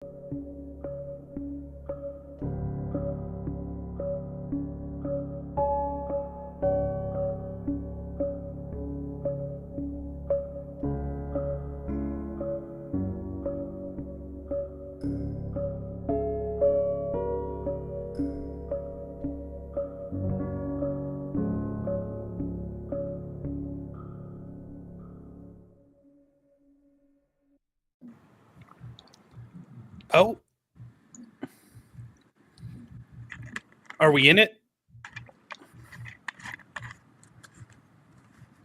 Oh. Are we in it?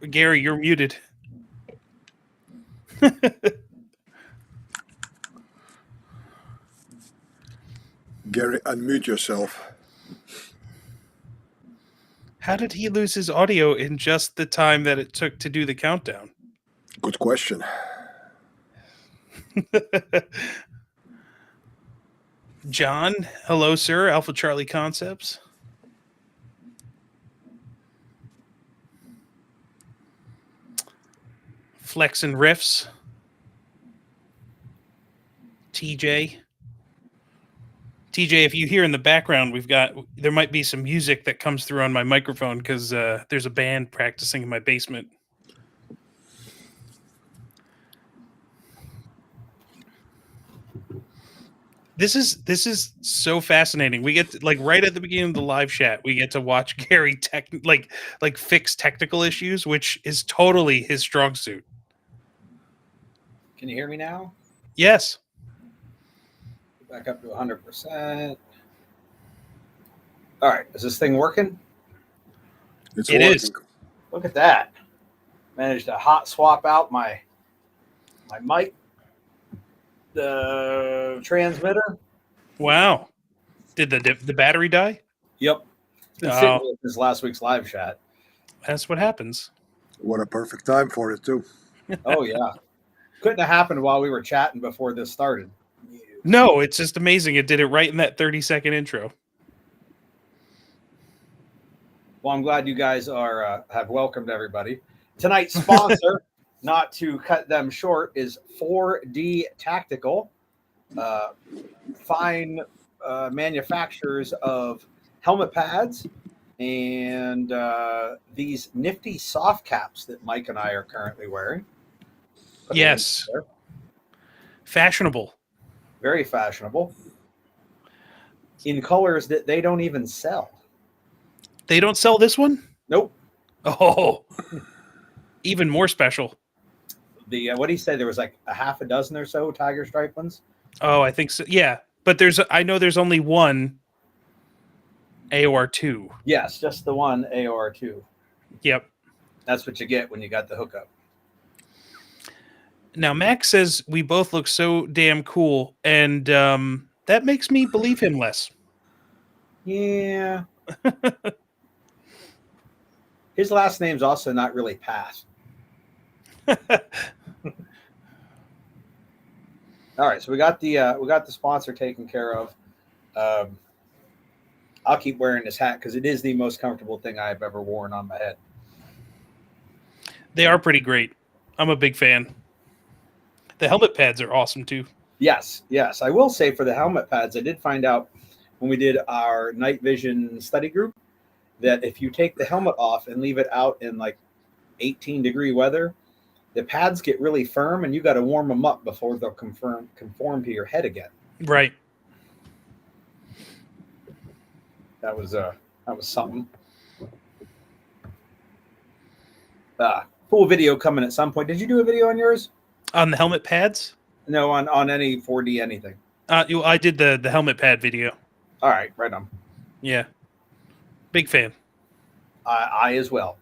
Gary, you're muted. Gary, unmute yourself. How did he lose his audio in just the time that it took to do the countdown? Good question. John, hello, sir. Alpha Charlie Concepts. Flex and Riffs. TJ. TJ, if you hear in the background, there might be some music that comes through on my microphone because there's a band practicing in my basement. This is so fascinating. We get to, like right at the beginning of the live chat, we get to watch Gary fix technical issues, which is totally his strong suit. Can you hear me now? Yes. Back up to 100%. All right, is this thing working? It's It working. is. Look at that. Managed to hot swap out my mic, the transmitter. Wow. Did the battery die? Yep. It's been sitting with this last week's live chat. That's what happens. What a perfect time for it, too. Oh, yeah. Couldn't have happened while we were chatting before this started. No, it's just amazing. It did it right in that 30-second intro. Well, I'm glad you guys have welcomed everybody. Tonight's sponsor, not to cut them short, is 4D Tactical. Fine manufacturers of helmet pads and these nifty soft caps that Mike and I are currently wearing. Yes. Fashionable. Very fashionable. In colors that they don't even sell. They don't sell this one? Nope. Oh, even more special. The what did he say? There was like a half a dozen or so tiger stripe ones. Oh, I think so. Yeah, but I know there's only one AOR2. Yes, just the one AOR2. Yep. That's what you get when you got the hookup. Now, Max says we both look so damn cool, and that makes me believe him less. Yeah. His last name's also not really Pass. All right, so we got the sponsor taken care of. I'll keep wearing this hat because it is the most comfortable thing I've ever worn on my head. They are pretty great. I'm a big fan. The helmet pads are awesome too. Yes. I will say for the helmet pads, I did find out when we did our night vision study group that if you take the helmet off and leave it out in like 18-degree weather, the pads get really firm and you got to warm them up before they'll conform to your head again. Right. That was something. Full video coming at some point. Did you do a video on yours? On the helmet pads? No, on any 4D anything. I did the helmet pad video. All right, right on. Yeah. Big fan. I as well.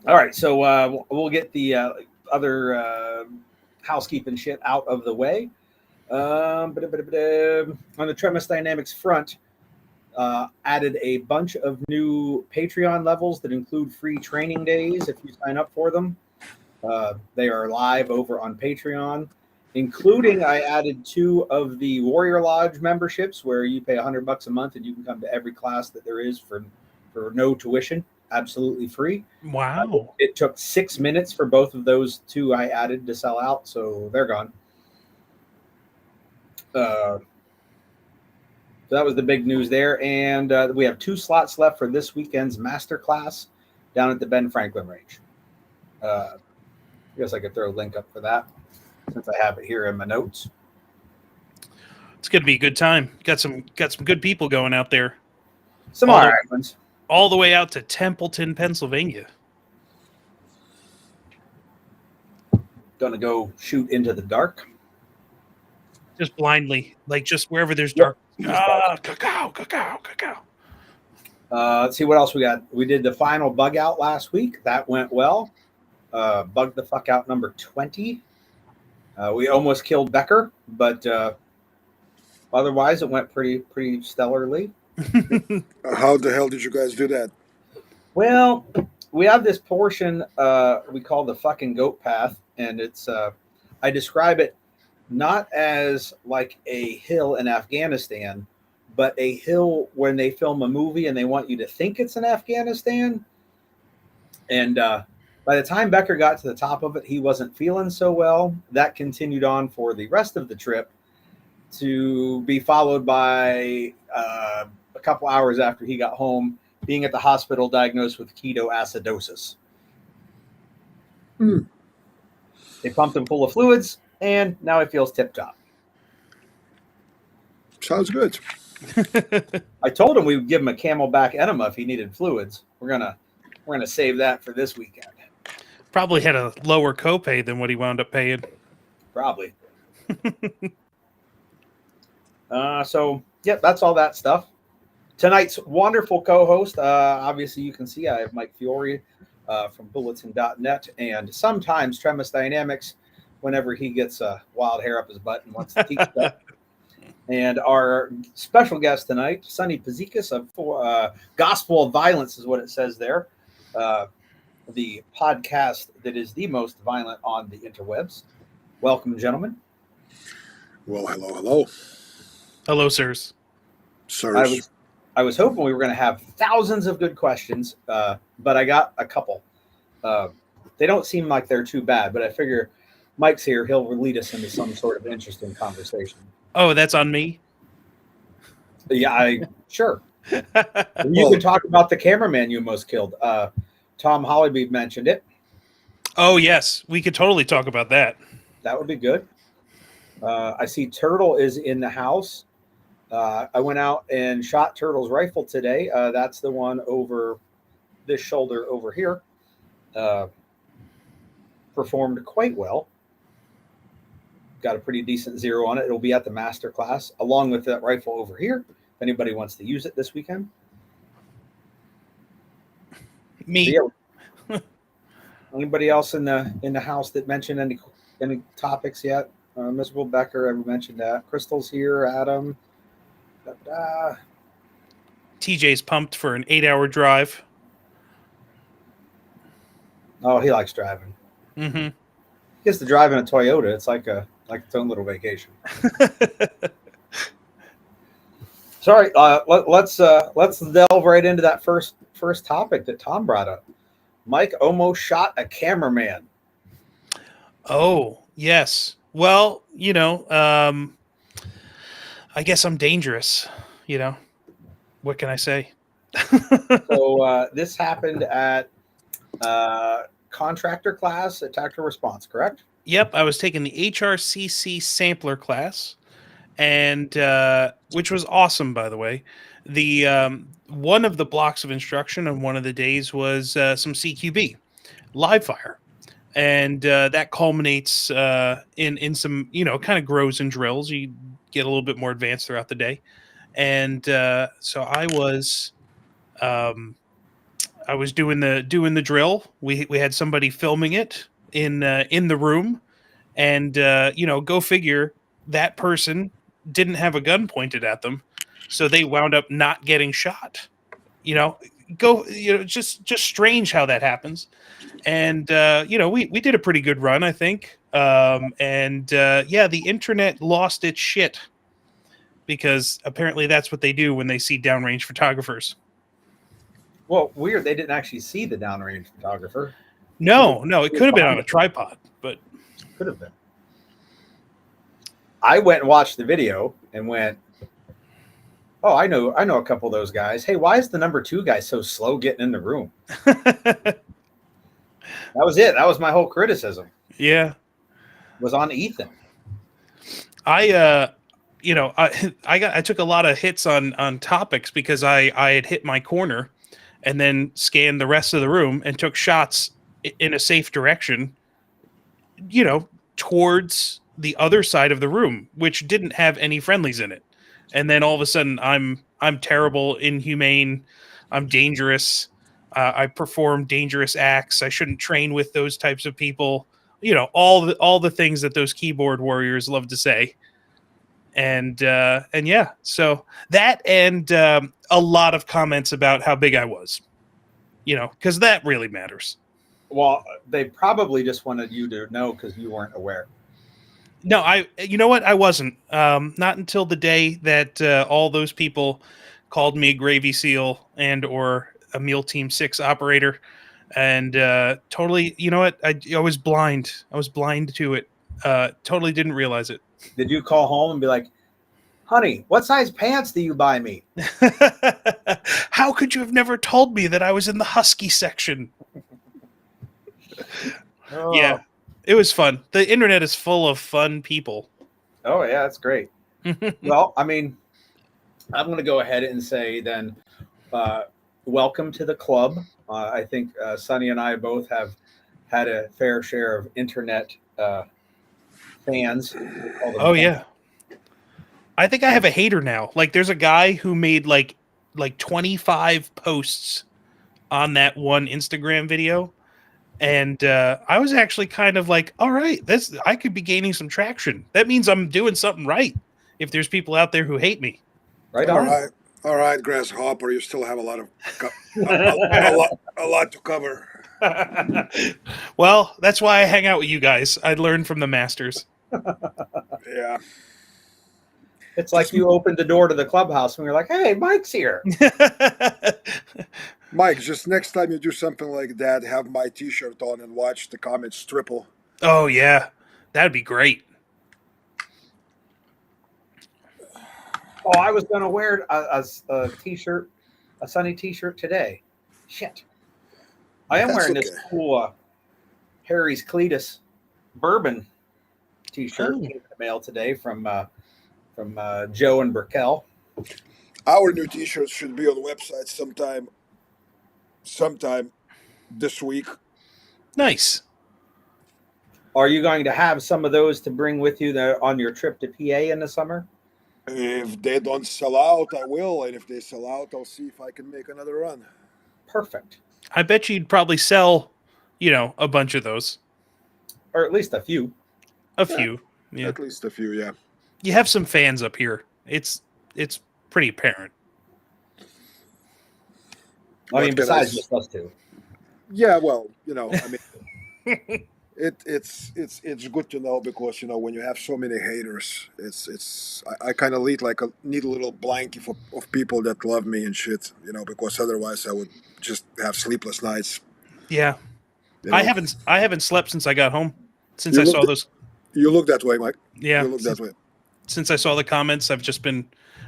All right, so we'll get the other housekeeping shit out of the way. On the Tremis Dynamics front, added a bunch of new Patreon levels that include free training days if you sign up for them. They are live over on Patreon, including I added 2 of the Warrior Lodge memberships where you pay $100 a month and you can come to every class that there is for no tuition, absolutely free. Wow. It took 6 minutes for both of those 2 I added to sell out, so they're gone. So that was the big news there. And we have 2 slots left for this weekend's masterclass down at the Ben Franklin Range. I guess I could throw a link up for that since I have it here in my notes. It's going to be a good time. Got some good people going out there. Some all right ones. All the way out to Templeton, Pennsylvania. Gonna go shoot into the dark. Just blindly, like just wherever there's dark. Cacao. Let's see what else we got. We did the final bug out last week. That went well. Bugged the fuck out number 20. We almost killed Becker, but otherwise it went pretty stellarly. How the hell did you guys do that? Well, we have this portion we call the fucking goat path, and it's I describe it not as like a hill in Afghanistan, but a hill when they film a movie and they want you to think it's in Afghanistan. And by the time Becker got to the top of it, he wasn't feeling so well. That continued on for the rest of the trip, to be followed by a couple hours after he got home, being at the hospital diagnosed with ketoacidosis. They pumped him full of fluids, and now he feels tip-top. Sounds good. I told him we would give him a Camelback enema if he needed fluids. We're gonna save that for this weekend. Probably had a lower copay than what he wound up paying. Probably. So, yep, that's all that stuff. Tonight's wonderful co-host, obviously you can see I have Mike Fiore from Bulletin.net, and sometimes Tremis Dynamics whenever he gets a wild hair up his butt and wants to teach stuff. And our special guest tonight, Sonny Puzikas of Gospel of Violence is what it says there. The podcast that is the most violent on the interwebs. Welcome, gentlemen. Well, hello. Hello, sirs. Sirs. I was hoping we were going to have thousands of good questions, but I got a couple. They don't seem like they're too bad, but I figure Mike's here. He'll lead us into some sort of interesting conversation. Oh, that's on me? Yeah, sure. You can talk about the cameraman you almost killed. Tom Hollyby mentioned it. Oh, yes. We could totally talk about that. That would be good. I see Turtle is in the house. I went out and shot Turtle's rifle today. That's the one over this shoulder over here. Performed quite well. Got a pretty decent 0 on it. It'll be at the master class along with that rifle over here. If anybody wants to use it this weekend. Me. So, yeah. Anybody else in the house that mentioned any topics yet? Miserable Becker, I mentioned that. Crystal's here. Adam. TJ's pumped for an 8-hour drive. Oh, he likes driving. Mm-hmm. He gets to drive in a Toyota. It's like its own little vacation. Sorry, let's delve right into that first topic that Tom brought up. Mike almost shot a cameraman. Oh, yes. Well, I guess I'm dangerous. What can I say? So this happened at contractor class at Tactical Response, correct? Yep, I was taking the HRCC sampler class, and which was awesome, by the way. The one of the blocks of instruction on one of the days was some CQB, live fire, and that culminates in some kind of grows and drills. You get a little bit more advanced throughout the day, and so I was doing the drill. We had somebody filming it in the room, and go figure, that person didn't have a gun pointed at them, so they wound up not getting shot. Just strange how that happens. And we did a pretty good run, I think. The internet lost its shit, because apparently that's what they do when they see downrange photographers. Well, weird. They didn't actually see the downrange photographer. No, it could have been on a tripod, but could have been. I went and watched the video and went, "Oh, I know a couple of those guys. Hey, why is the number 2 guy so slow getting in the room?" That was it. That was my whole criticism. Yeah. Was on Ethan. I I took a lot of hits on topics because I had hit my corner and then scanned the rest of the room and took shots in a safe direction, towards the other side of the room, which didn't have any friendlies in it. And then all of a sudden I'm terrible, inhumane, I'm dangerous. I perform dangerous acts. I shouldn't train with those types of people. All the things that those keyboard warriors love to say. And yeah, so that and a lot of comments about how big I was, because that really matters. Well, they probably just wanted you to know because you weren't aware. No, you know what? I wasn't. Not until the day that all those people called me a Gravy Seal and or a Meal Team 6 operator, and totally, you know what? I was blind. I was blind to it. Totally didn't realize it. Did you call home and be like, "Honey, what size pants do you buy me?" How could you have never told me that I was in the husky section? Oh. Yeah, it was fun. The internet is full of fun people. Oh yeah, that's great. Well, I mean, I'm going to go ahead and say then, welcome to the club. I think Sonny and I both have had a fair share of internet fans. Oh yeah. I think I have a hater now. Like, there's a guy who made like 25 posts on that one Instagram video, and I was actually kind of like, all right, I could be gaining some traction. That means I'm doing something right. If there's people out there who hate me, Right on. All right, Grasshopper. You still have a lot to cover. Well, that's why I hang out with you guys. I learned from the masters. Yeah. It's like you opened the door to the clubhouse and you're like, "Hey, Mike's here." Mike, just next time you do something like that, have my T-shirt on and watch the comments triple. Oh yeah, that'd be great. Oh, I was going to wear a T-shirt, a Sonny T-shirt today. Shit. I am wearing this cool Harry's Cletus bourbon T-shirt in the mail today from Joe and Burkell. Our new T-shirts should be on the website sometime this week. Nice. Are you going to have some of those to bring with you on your trip to PA in the summer? If they don't sell out, I will. And if they sell out, I'll see if I can make another run. Perfect. I bet you'd probably sell, a bunch of those. Or at least a few. A few. Yeah. At least a few, yeah. You have some fans up here. It's pretty apparent. I mean, besides just us two. Yeah, well, I mean, it's good to know because when you have so many haters, I kind of need a little blanket of people that love me and shit, because otherwise I would just have sleepless nights. Yeah, I haven't slept since I got home. Since I saw those. You look that way, Mike. Yeah, you look that way. Since I saw the comments, I've just been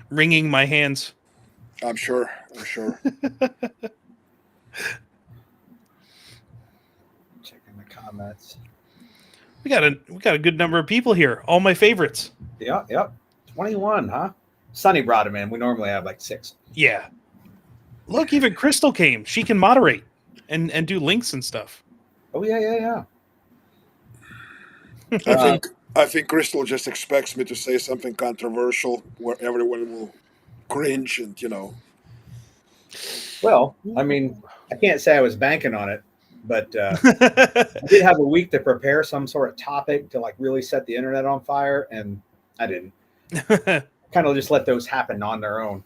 wringing my hands. I'm sure. Checking the comments. We got a good number of people here. All my favorites. Yep. 21, huh? Sonny brought him in. We normally have like 6. Yeah. Look, even Crystal came. She can moderate and do links and stuff. Oh yeah. I think Crystal just expects me to say something controversial where everyone will cringe and Well, I mean, I can't say I was banking on it, but I did have a week to prepare some sort of topic to really set the internet on fire, and I didn't. Kind of just let those happen on their own.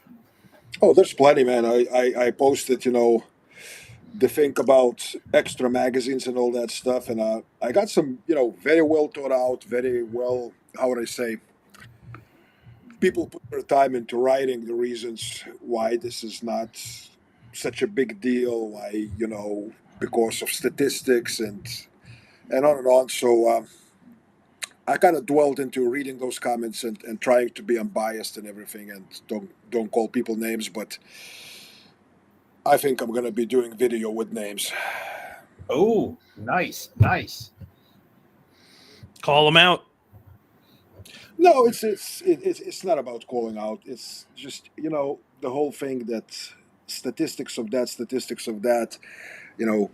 Oh, there's plenty, man. I posted, the thing about extra magazines and all that stuff, and I got some, very well thought out, very well, how would I say, people put their time into writing the reasons why this is not such a big deal, why, because of statistics and on and on. So I kind of dwelled into reading those comments and trying to be unbiased and everything, and don't call people names, but I think I'm gonna be doing video with names. Oh, nice, nice. Call them out. No, it's not about calling out. It's just the whole thing that statistics of that.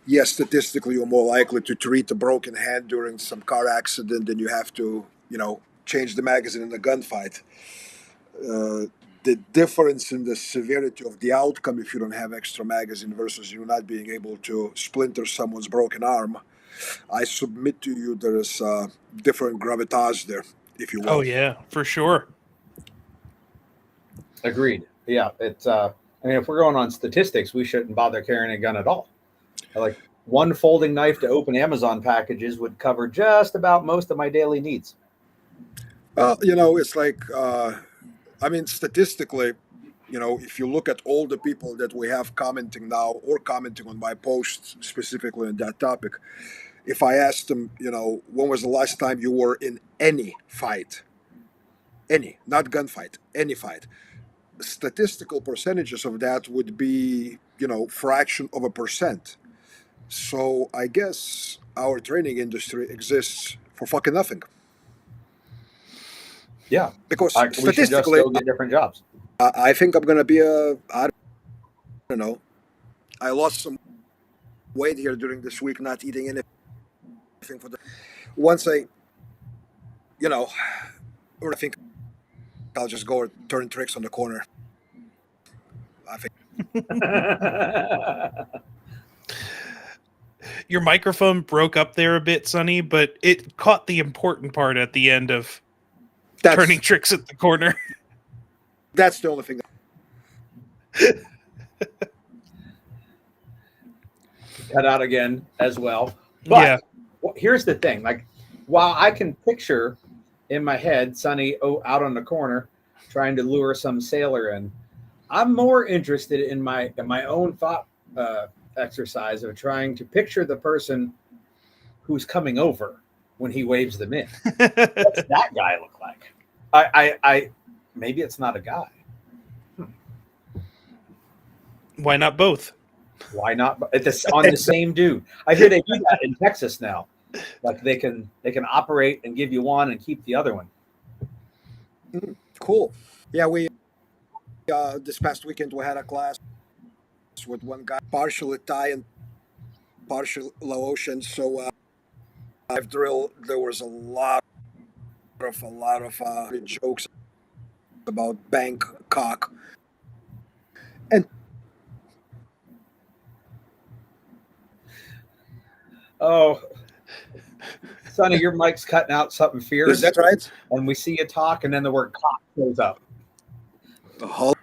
Yes, statistically, you're more likely to treat a broken hand during some car accident than you have to, change the magazine in a gunfight. The difference in the severity of the outcome if you don't have extra magazine versus you not being able to splinter someone's broken arm, I submit to you there is different gravitas there, if you Oh will. yeah, for sure. Agreed. Yeah, it's. I mean, if we're going on statistics, we shouldn't bother carrying a gun at all. Like one folding knife to open Amazon packages would cover just about most of my daily needs. It's like, I mean, statistically, if you look at all the people that we have commenting now or commenting on my posts specifically on that topic, if I asked them, when was the last time you were in any fight, not gunfight, any fight, statistical percentages of that would be, fraction of a percent. So I guess our training industry exists for fucking nothing. Yeah, Because we should just statistically, go get different jobs. I think I'm gonna be I don't know. I lost some weight here during this week, not eating anything for the. Once you know, I think I'll just go turn tricks on the corner. I think Your microphone broke up there a bit, Sonny, but it caught the important part at the end of turning that's tricks at the corner. that's the only thing. Cut out again as well. But Yeah. here's the thing: like, while I can picture in my head Sonny out on the corner trying to lure some sailor in, I'm more interested in my own thought exercise of trying to picture the person who's coming over when he waves them in. What's that guy look like? I maybe it's not a guy. Why not both? Why not on the same dude? I hear they do that in Texas now. Like they can operate and give you one and keep the other one. Cool. Yeah, we this past weekend we had a class with one guy, partial Italian, partial Laotian. So I've drilled. There was a lot of jokes about Bangkok, and Oh, Sonny, your mic's cutting out something is fierce, that right? and we see you talk, and then the word "cock" shows up. Hold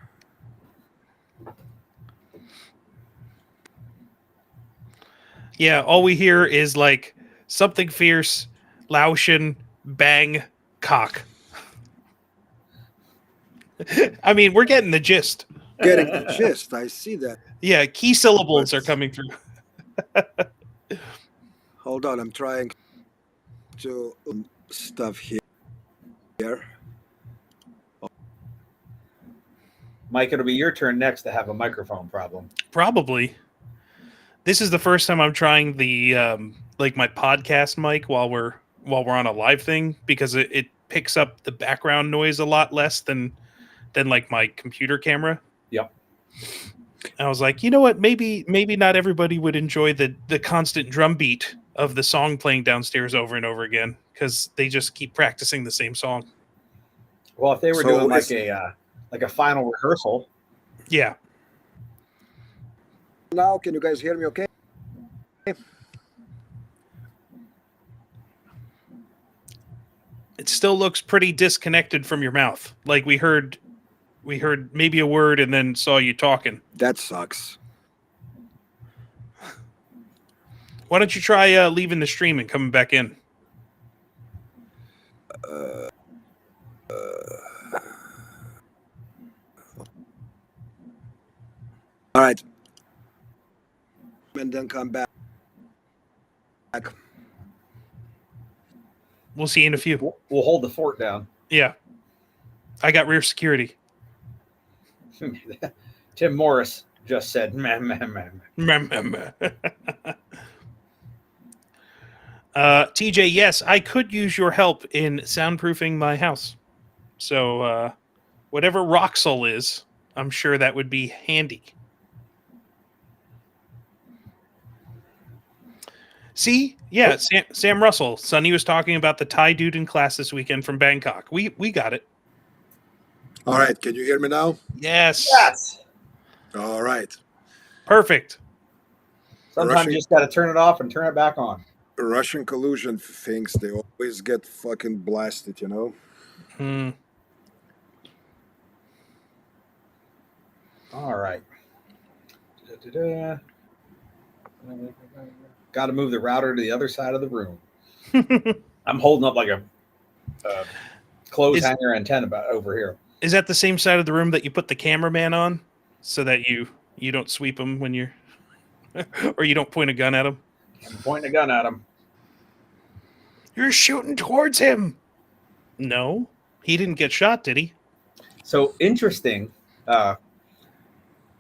Yeah, all we hear is like something fierce, Laotian, bang, cock. I mean, we're getting the gist. getting the gist. I see that. Yeah, key syllables are coming through. Hold on, I'm trying to stuff here. Mike, it'll be your turn next to have a microphone problem. Probably. This is the first time I'm trying the like my podcast mic while we're on a live thing because it picks up the background noise a lot less than like my computer camera. Yep. I was like, you know what? Maybe not everybody would enjoy the constant drum beat of the song playing downstairs over and over again because they just keep practicing the same song. Well, if they were So doing like a final rehearsal, Yeah. Now, can you guys hear me? Okay. It still looks pretty disconnected from your mouth. Like we heard maybe a word and then saw you talking. That sucks. Why don't you try leaving the stream and coming back in? All right. And then come back. We'll see you in a few. We'll hold the fort down. Yeah. I got rear security. Tim Morris just said, meh, meh, meh, meh. TJ, yes, I could use your help in soundproofing my house. So, whatever Roxel is, I'm sure that would be handy. See? Yeah, Sam Russell. Sonny was talking about the Thai dude in class this weekend from Bangkok. We got it. All right, can you hear me now? Yes. Yes. All right. Perfect. Sometimes you just got to turn it off and turn it back on. Russian collusion things, they always get fucking blasted, you know? All right. Got to move the router to the other side of the room. I'm holding up like a clothes hanger antenna over here. Is that the same side of the room that you put the cameraman on so that you don't sweep him when you're or you don't point a gun at him? I'm pointing a gun at him. You're shooting towards him. No, he didn't get shot, did he? So interesting.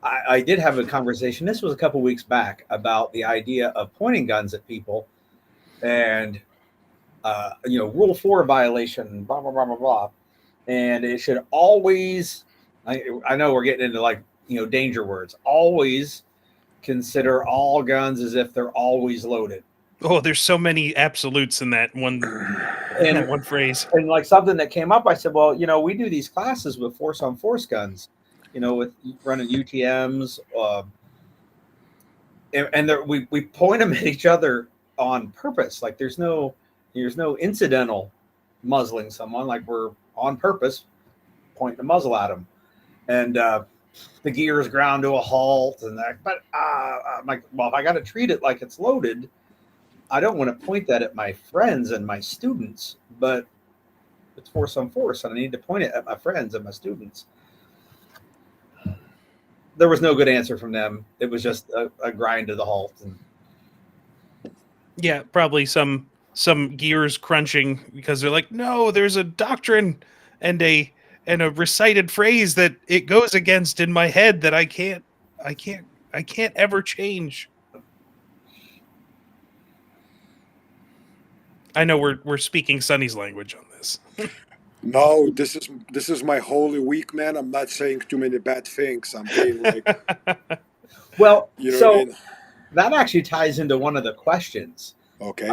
I did have a conversation. This was a couple weeks back about the idea of pointing guns at people, and Rule 4 violation, blah blah blah blah blah. And it should always. I know we're getting into danger words. Always consider all guns as if they're always loaded. Oh, there's so many absolutes in that one phrase. And like something that came up, I said, well, we do these classes with force on force guns, with running UTMs, and we point them at each other on purpose. Like there's no incidental muzzling someone. Like we're on purpose pointing the muzzle at them, and the gears ground to a halt. And that, but I'm like, well, if I got to treat it like it's loaded, I don't want to point that at my friends and my students, but it's force on force, and I need to point it at my friends and my students. There was no good answer from them. It was just a grind to the halt. Yeah, probably some gears crunching because they're like, no, there's a doctrine and a recited phrase that it goes against in my head that I can't ever change. I know we're speaking Sonny's language on this. No, this is my holy week, man. I'm not saying too many bad things. I'm being like, well, what I mean? That actually ties into one of the questions. Okay.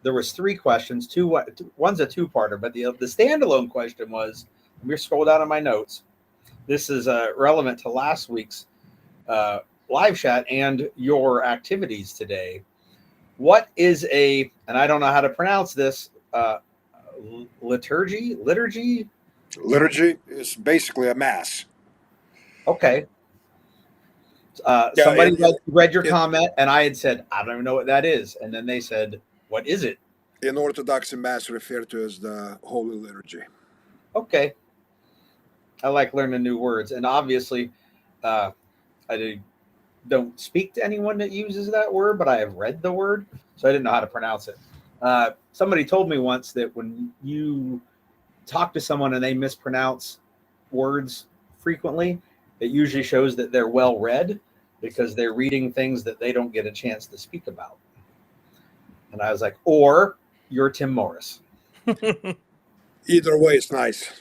There was 3 questions. One's a 2-parter, but the standalone question was. Let me scroll down on my notes. This is relevant to last week's live chat and your activities today. What is and I don't know how to pronounce this, liturgy? Liturgy is basically a mass. Okay. Somebody read your comment, and I had said, I don't even know what that is. And then they said, what is it? In Orthodox Mass referred to as the Holy Liturgy. Okay. I like learning new words. And obviously, I don't speak to anyone that uses that word, but I have read the word, so I didn't know how to pronounce it. Somebody told me once that when you talk to someone and they mispronounce words frequently, it usually shows that they're well read because they're reading things that they don't get a chance to speak about. And I was like, or you're Tim Morris. Either way, it's nice.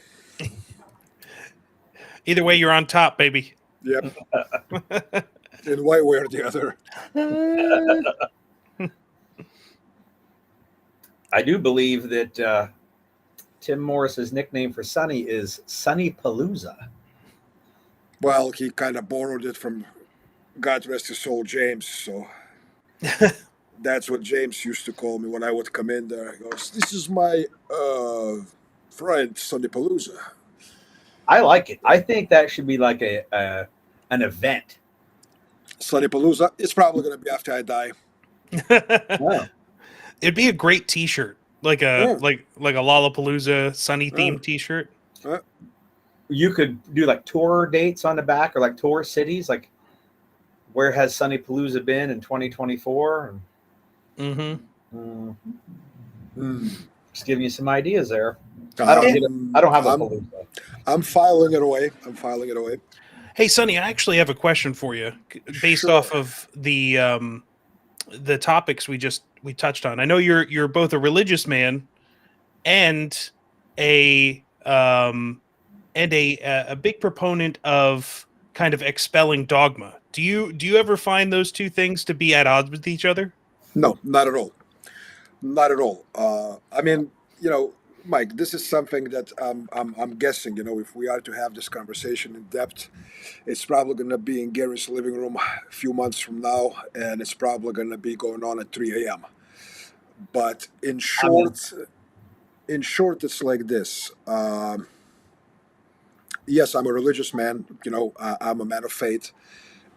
Either way, you're on top, baby. Yep. In one way or the other. I do believe that Tim Morris's nickname for Sonny is Sonny Palooza. Well, he kind of borrowed it from God rest his soul, James. So that's what James used to call me when I would come in there. He goes, "This is my friend, Sonny Palooza." I like it. I think that should be like an event. Sonny Palooza. It's probably going to be after I die. Wow. It'd be a great T-shirt, like a Lollapalooza Sonny themed T-shirt. You could do like tour dates on the back, or like tour cities, like where has Sonny Palooza been in 2024? Just giving you some ideas there. I don't have a Palooza. I'm filing it away. I'm filing it away. Hey, Sonny, I actually have a question for you based Sure. off of the topics we touched on. I know you're both a religious man and a big proponent of kind of expelling dogma. Do you ever find those two things to be at odds with each other? No, not at all. Not at all. I mean, Mike, this is something that I'm guessing. If we are to have this conversation in depth, it's probably going to be in Gary's living room a few months from now, and it's probably going to be going on at 3 a.m. But in short, it's like this. Yes, I'm a religious man. I'm a man of faith,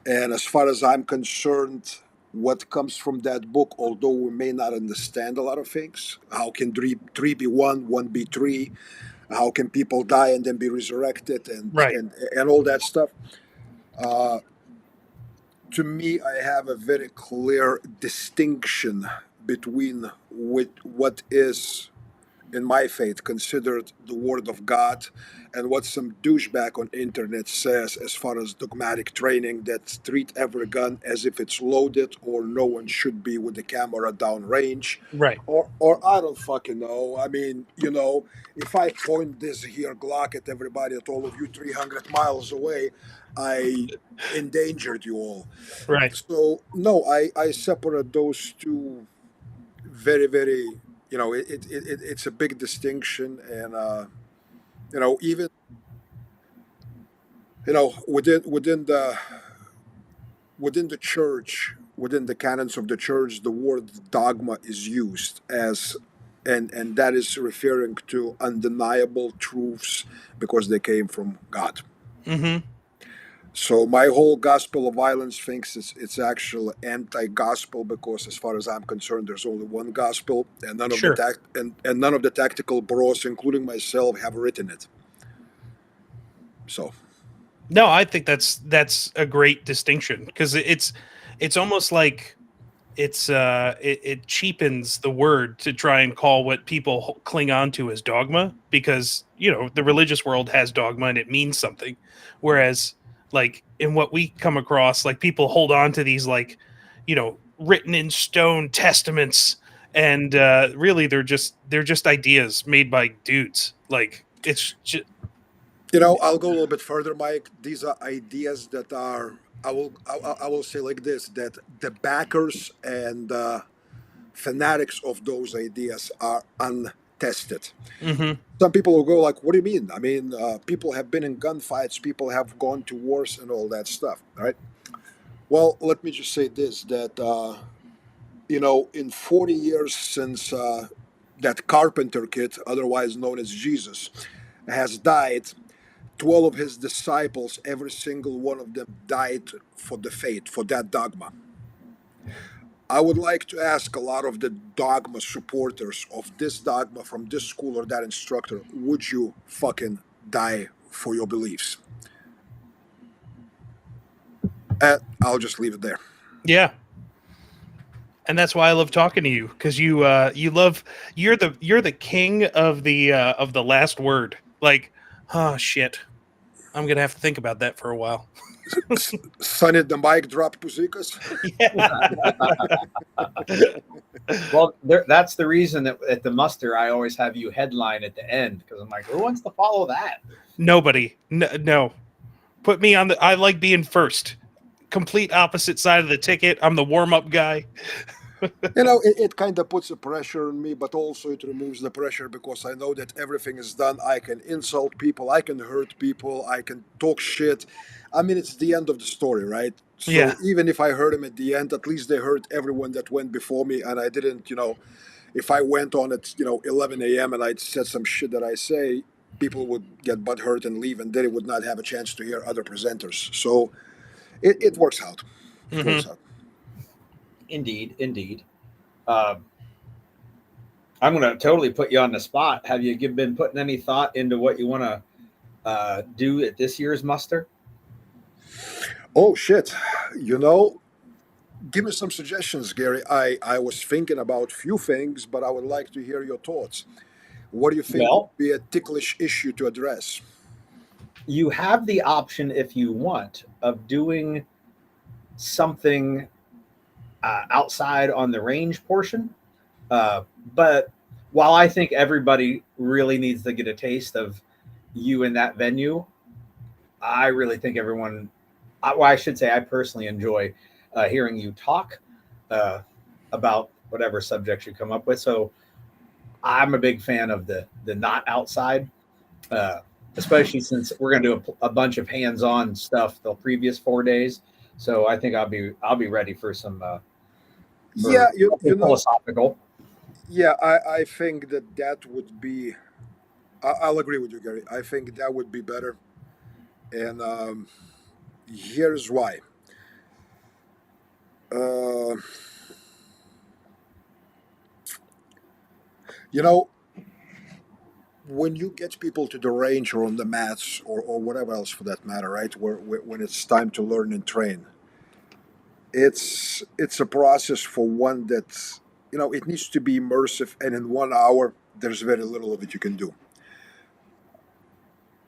and as far as I'm concerned, what comes from that book, although we may not understand a lot of things, how can three be one be three? How can people die and then be resurrected, and Right. and all that stuff? Uh, to me, I have a very clear distinction between what is in my faith considered the word of God and what some douchebag on internet says as far as dogmatic training that treat every gun as if it's loaded or no one should be with the camera down range, Right. or I don't fucking know. I mean, if I point this here Glock at everybody, at all of you 300 miles away, I endangered you all. Right. So no, I separate those two very, very. It's a big distinction, and even within the church, within the canons of the church, the word dogma is used as, and that is referring to undeniable truths because they came from God. Mm-hmm. So my whole gospel of violence thinks it's actual anti-gospel because, as far as I'm concerned, there's only one gospel, and none of Sure. and none of the tactical bros, including myself, have written it. So No, I think that's a great distinction because it's almost like it cheapens the word to try and call what people cling on to as dogma because the religious world has dogma and it means something, whereas like in what we come across, like people hold on to these like written in stone testaments, and really they're just ideas made by dudes. Like it's just, I'll go a little bit further, Mike. These are ideas that are. I will say like this: that the backers and fanatics of those ideas are untested. mm-hmm. Some people will go like, "What do you mean?" I mean, people have been in gunfights, people have gone to wars, and all that stuff. All right. Well, let me just say this: that in 40 years since that carpenter kid, otherwise known as Jesus, has died, 12 of his disciples, every single one of them died for the faith, for that dogma. I would like to ask a lot of the dogma supporters of this dogma from this school or that instructor, would you fucking die for your beliefs? And I'll just leave it there. Yeah. And that's why I love talking to you, because you're the king of the last word. Like, oh shit, I'm gonna have to think about that for a while. Sonny, the mic drop Puzikas. Well, that's the reason that at the muster I always have you headline at the end, because I'm like, who wants to follow that? Nobody. No. Put me on the. I like being first. Complete opposite side of the ticket. I'm the warm up guy. It kind of puts a pressure on me, but also it removes the pressure because I know that everything is done. I can insult people, I can hurt people, I can talk shit. I mean, it's the end of the story, right? So Yeah. even if I hurt him at the end, at least they hurt everyone that went before me, and I didn't, if I went on at 11 a.m. and I said some shit that I say, people would get butthurt and leave, and then it would not have a chance to hear other presenters. So it works out. It works out. Indeed. I'm going to totally put you on the spot. Have you been putting any thought into what you want to do at this year's muster? Oh, shit. Give me some suggestions, Gary. I was thinking about few things, but I would like to hear your thoughts. What do you think would Well, be a ticklish issue to address? you have the option, if you want, of doing something outside on the range portion. Uh, but while I think everybody really needs to get a taste of you in that venue, I really think everyone, well, I should say, I personally enjoy hearing you talk uh, about whatever subjects you come up with. So I'm a big fan of the not outside, uh, especially since we're going to do a bunch of hands-on stuff the previous 4 days. So I think I'll be ready for some Yeah, for you know, philosophical. yeah, I think that would be. I'll agree with you, Gary. I think that would be better, and here's why. Uh, you know, when you get people to the range or on the mats or whatever else for that matter, right? When it's time to learn and train, it's a process for one that it needs to be immersive, and in 1 hour there's very little of it you can do.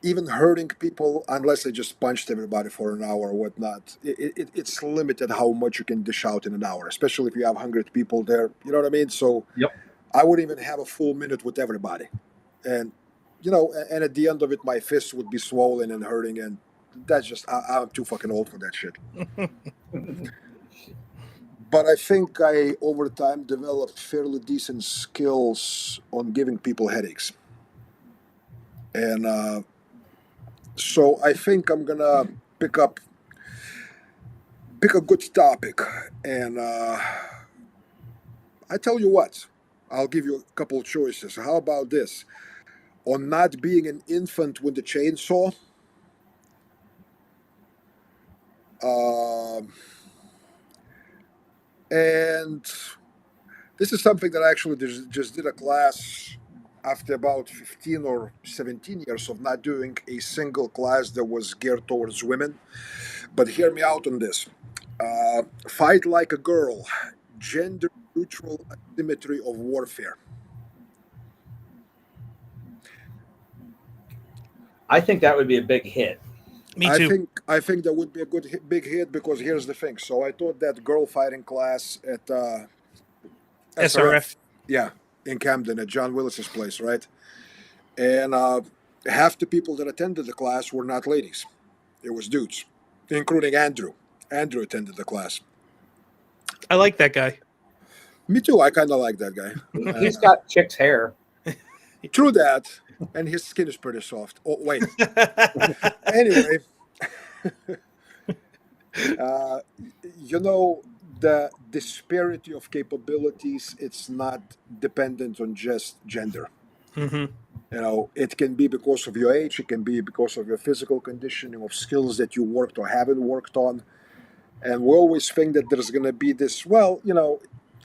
Even hurting people, unless they just punched everybody for an hour or whatnot, it's limited how much you can dish out in an hour, especially if you have 100 people there. You know what I mean? So Yep. I wouldn't even have a full minute with everybody. And, and at the end of it, my fists would be swollen and hurting. And that's just, I'm too fucking old for that shit. But I think I, over time, developed fairly decent skills on giving people headaches. And so I think I'm going to pick a good topic. And I tell you what, I'll give you a couple of choices. How about this? On not being an infant with the chainsaw. Um and this is something that I actually just did a class after about 15 or 17 years of not doing a single class that was geared towards women. But hear me out on this. Fight like a girl, gender neutral asymmetry of warfare. I think that would be a big hit. Me I too. think I think that would be a good big hit because here's the thing. So I taught that girl fighting class at SRF, SRF. yeah, in Camden at John Willis's place, right? And half the people that attended the class were not ladies; it was dudes, including Andrew. Andrew attended the class. I like that guy. Me too. I kind of like that guy. He's got chick's hair. True that, and his skin is pretty soft. Oh wait. Anyway, uh, you know the disparity of capabilities. It's not dependent on just gender. Hmm. It can be because of your age, it can be because of your physical conditioning, of skills that you worked or haven't worked on. And we always think that there's going to be this, well,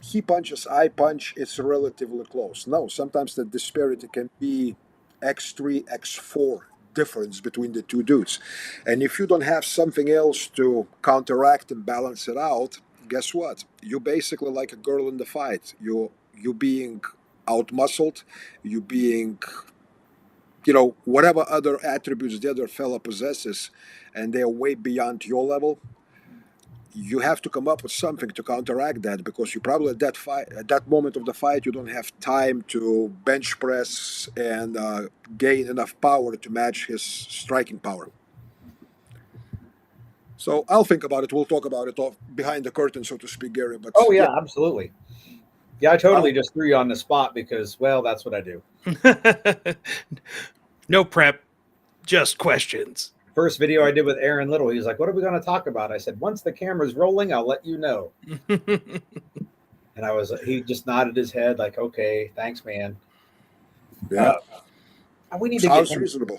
he punches, I punch, it's relatively close. No, sometimes the disparity can be X3, X4 difference between the two dudes. And if you don't have something else to counteract and balance it out, guess what? You're basically like a girl in the fight. You being outmuscled, you being whatever other attributes the other fella possesses, and they're way beyond your level. You have to come up with something to counteract that because you probably at that moment of the fight, you don't have time to bench press and gain enough power to match his striking power. So I'll think about it. We'll talk about it off behind the curtain, so to speak, Gary. But Oh yeah, yeah, absolutely. Yeah, I totally I'll, just threw you on the spot because, well, that's what I do. No prep, just questions. First video I did with Aaron Little, he was like, "What are we going to talk about?" I said, "Once the camera's rolling, I'll let you know." And he just nodded his head like, "Okay, thanks, man." yeah, We need to get sounds him. reasonable.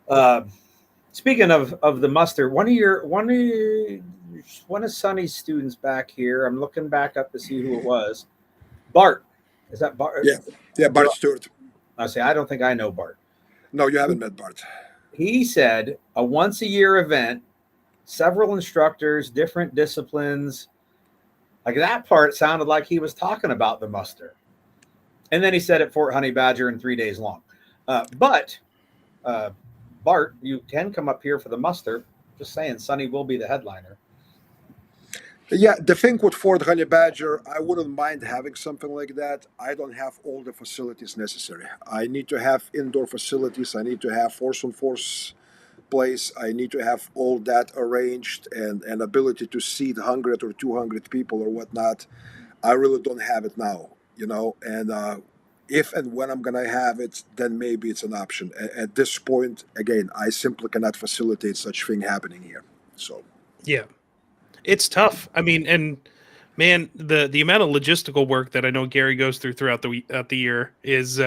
Uh, Speaking of the mustard, one of Sonny's students back here. I'm looking back up to see who it was. Bart, is that Bart? Yeah, yeah, Bart Stewart. I don't think I know Bart. No, you haven't met Bart. He said a once a year event, several instructors, different disciplines. Like that part sounded like he was talking about the muster. And then he said at Fort Honey Badger in 3 days long. But Bart, you can come up here for the muster. Just saying, Sonny will be the headliner. Yeah, the thing with Fort Honey Badger, I wouldn't mind having something like that. I don't have all the facilities necessary. I need to have indoor facilities. I need to have force on force place. I need to have all that arranged and ability to seat 100 or 200 people or whatnot. I really don't have it now, and if and when I'm going to have it, then maybe it's an option. At this point, again, I simply cannot facilitate such thing happening here. So, Yeah. It's tough. I mean, and man, the amount of logistical work that I know Gary goes throughout the year is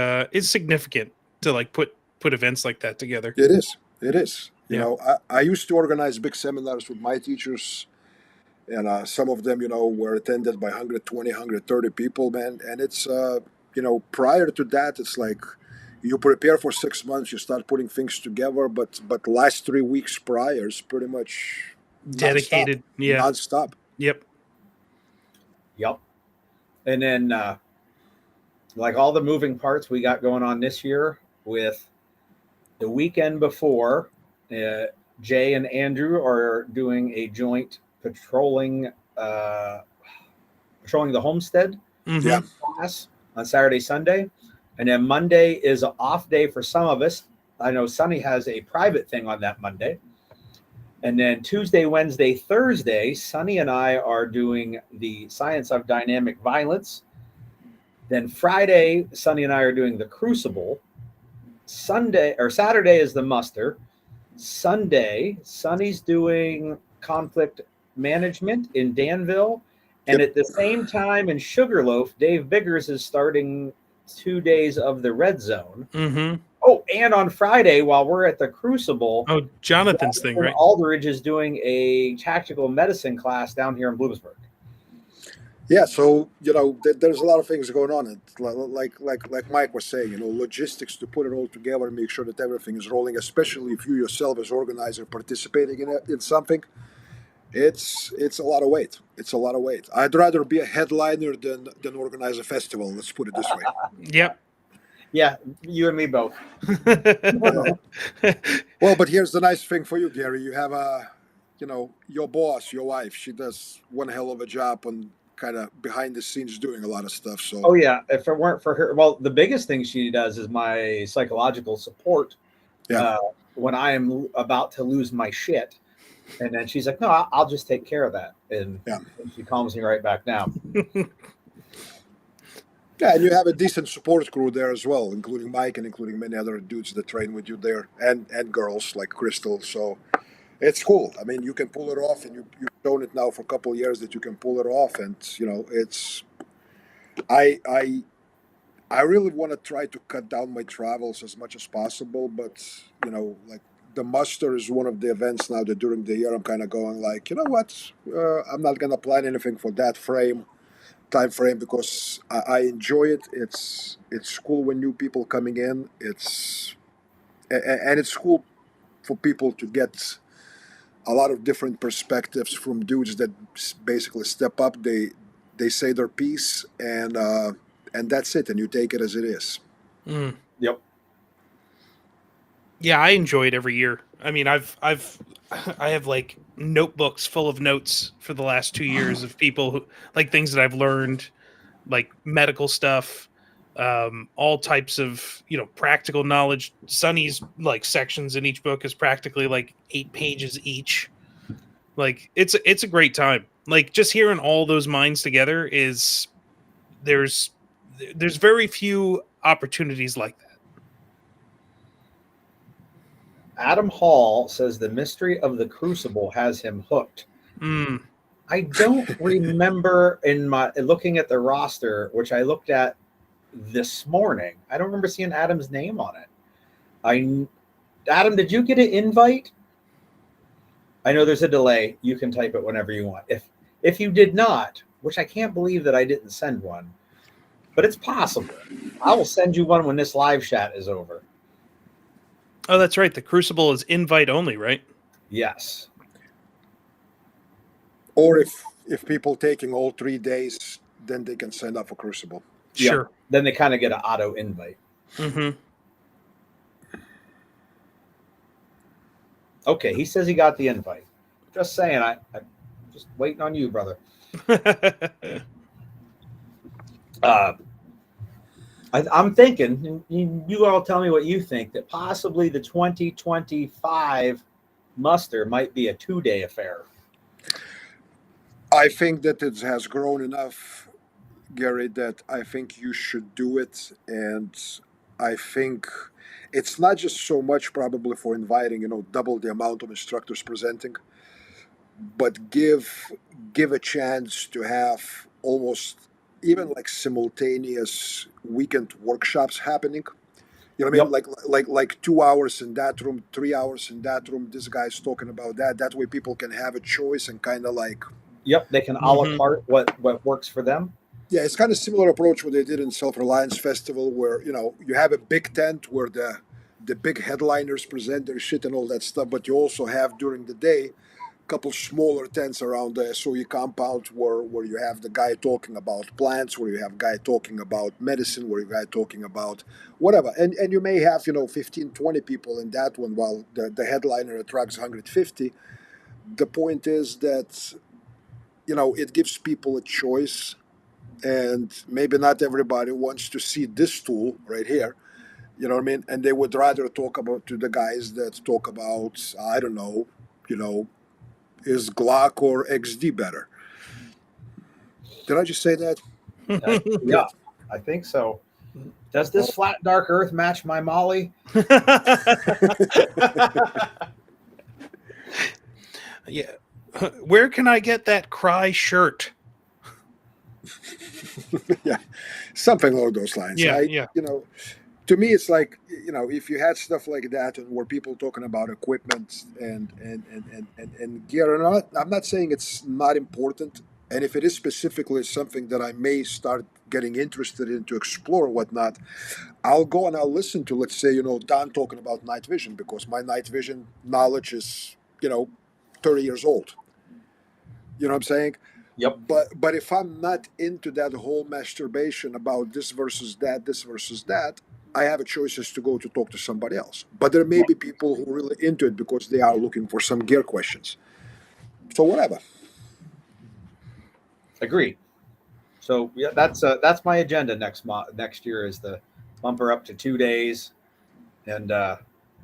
significant to like put events like that together. it is. It is. Yeah. I used to organize big seminars with my teachers, and some of them, were attended by 120, 130 people, man. And it's, prior to that, it's like you prepare for 6 months, you start putting things together, but last 3 weeks prior is pretty much Dedicated. Yeah. nonstop. Yep. Yep. And then, like all the moving parts we got going on this year, with the weekend before, Jay and Andrew are doing a joint patrolling the homestead Mhm. Yeah. class on Saturday, Sunday. And then Monday is an off day for some of us. I know Sonny has a private thing on that Monday. And then Tuesday, Wednesday, Thursday, Sonny and I are doing the science of dynamic violence. Then Friday, Sonny and I are doing the crucible. Saturday is the muster. Sunday, Sonny's doing conflict management in Danville. And Yep. at the same time in Sugarloaf, Dave Biggers is starting 2 days of the red zone. Mhm. Oh, and on Friday, while we're at the crucible, Oh, Jonathan's thing, Jonathan right? Aldridge is doing a tactical medicine class down here in Bloomsburg. Yeah, so there's a lot of things going on. It's like Mike was saying, logistics to put it all together and make sure that everything is rolling. Especially if you yourself as organizer participating in something, it's a lot of weight. It's a lot of weight. I'd rather be a headliner than organize a festival. Let's put it this way. Yep. Yeah, you and me both. Well, but here's the nice thing for you, Gary. You have your boss, your wife. She does one hell of a job on kind of behind the scenes doing a lot of stuff. So Oh yeah, if it weren't for her, well, the biggest thing she does is my psychological support. Yeah. When I am about to lose my shit, and then she's like, "No, I'll just take care of that," and Yeah. she calms me right back down. yeah, and you have a decent support crew there as well, including Mike and including many other dudes that train with you there, and girls like Crystal. So it's cool. I mean, you can pull it off, and you've shown it now for a couple of years that you can pull it off, and it's I really want to try to cut down my travels as much as possible, but like the muster is one of the events now that during the year I'm kind of going like, you know what, I'm not gonna plan anything for that time frame because I enjoy it. It's cool when new people coming in. And it's cool for people to get a lot of different perspectives from dudes that basically step up. They say their piece and that's it, and you take it as it is. Mm. Yep. Yeah, I enjoy it every year. I mean, I have like notebooks full of notes for the last 2 years of people who like things that I've learned, like medical stuff, all types of practical knowledge. Sonny's like sections in each book is practically like 8 pages each. Like it's a great time. Like just hearing all those minds together is there's very few opportunities like that. Adam Hall says the mystery of the crucible has him hooked. Mm. I don't remember in my looking at the roster, which I looked at this morning. I don't remember seeing Adam's name on it. Adam, did you get an invite? I know there's a delay. You can type it whenever you want. If you did not, which I can't believe that I didn't send one, but it's possible. I will send you one when this live chat is over. Oh, that's right. The Crucible is invite only, right? Yes. Or if people taking all 3 days, then they can sign up for Crucible. Sure. Then they kind of get an auto invite. Mm-hmm. Okay, he says he got the invite. Just saying, I'm just waiting on you, brother. I'm thinking, you all tell me what you think, that possibly the 2025 muster might be a 2-day affair. I think that it has grown enough, Gary, that I think you should do it. And I think it's not just so much probably for inviting, double the amount of instructors presenting, but give a chance to have almost even like simultaneous weekend workshops happening. You know what I mean? Like 2 hours in that room, 3 hours in that room. This guy's talking about that. That way, people can have a choice and kind of like. Yep, they can a la carte what works for them. Yeah, it's kind of similar approach what they did in Self Reliance Festival, where you have a big tent where the big headliners present their shit and all that stuff, but you also have during the day couple smaller tents around the SOE compound where you have the guy talking about plants, where you have guy talking about medicine, where you guy talking about whatever. And you may have, 15, 20 people in that one while the headliner attracts 150. The point is that, it gives people a choice, and maybe not everybody wants to see this tool right here. You know what I mean? And they would rather talk about to the guys that talk about, I don't know, is Glock or XD better? Did I just say that? Yeah, I think so. Does this flat dark earth match my Molly? Yeah. Where can I get that Cry shirt? Yeah, something along those lines. Yeah. To me, it's like, if you had stuff like that and where people talking about equipment and gear, and I'm not saying it's not important. And if it is specifically something that I may start getting interested in to explore and whatnot, I'll go and I'll listen to, let's say, Don talking about night vision, because my night vision knowledge is, 30 years old. You know what I'm saying? Yep. But if I'm not into that whole masturbation about this versus that, I have a choices to go to talk to somebody else. But there may be people who are really into it because they are looking for some gear questions. So whatever. Agreed. So yeah, that's my agenda next year is the bumper up to 2 days, and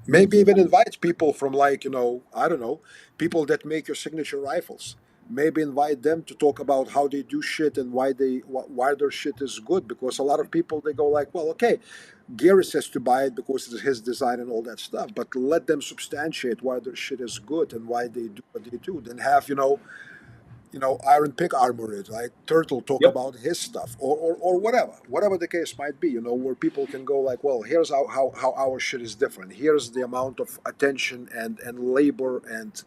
maybe even invite people from I don't know, people that make your signature rifles. Maybe invite them to talk about how they do shit and why their shit is good. Because a lot of people, they go like, well, okay, Gary says to buy it because it's his design and all that stuff, but let them substantiate why their shit is good and why they do what they do. Then have Iron Pick armor it, like Turtle talk about his stuff, or whatever the case might be, where people can go like, well, here's how our shit is different. Here's the amount of attention and labor and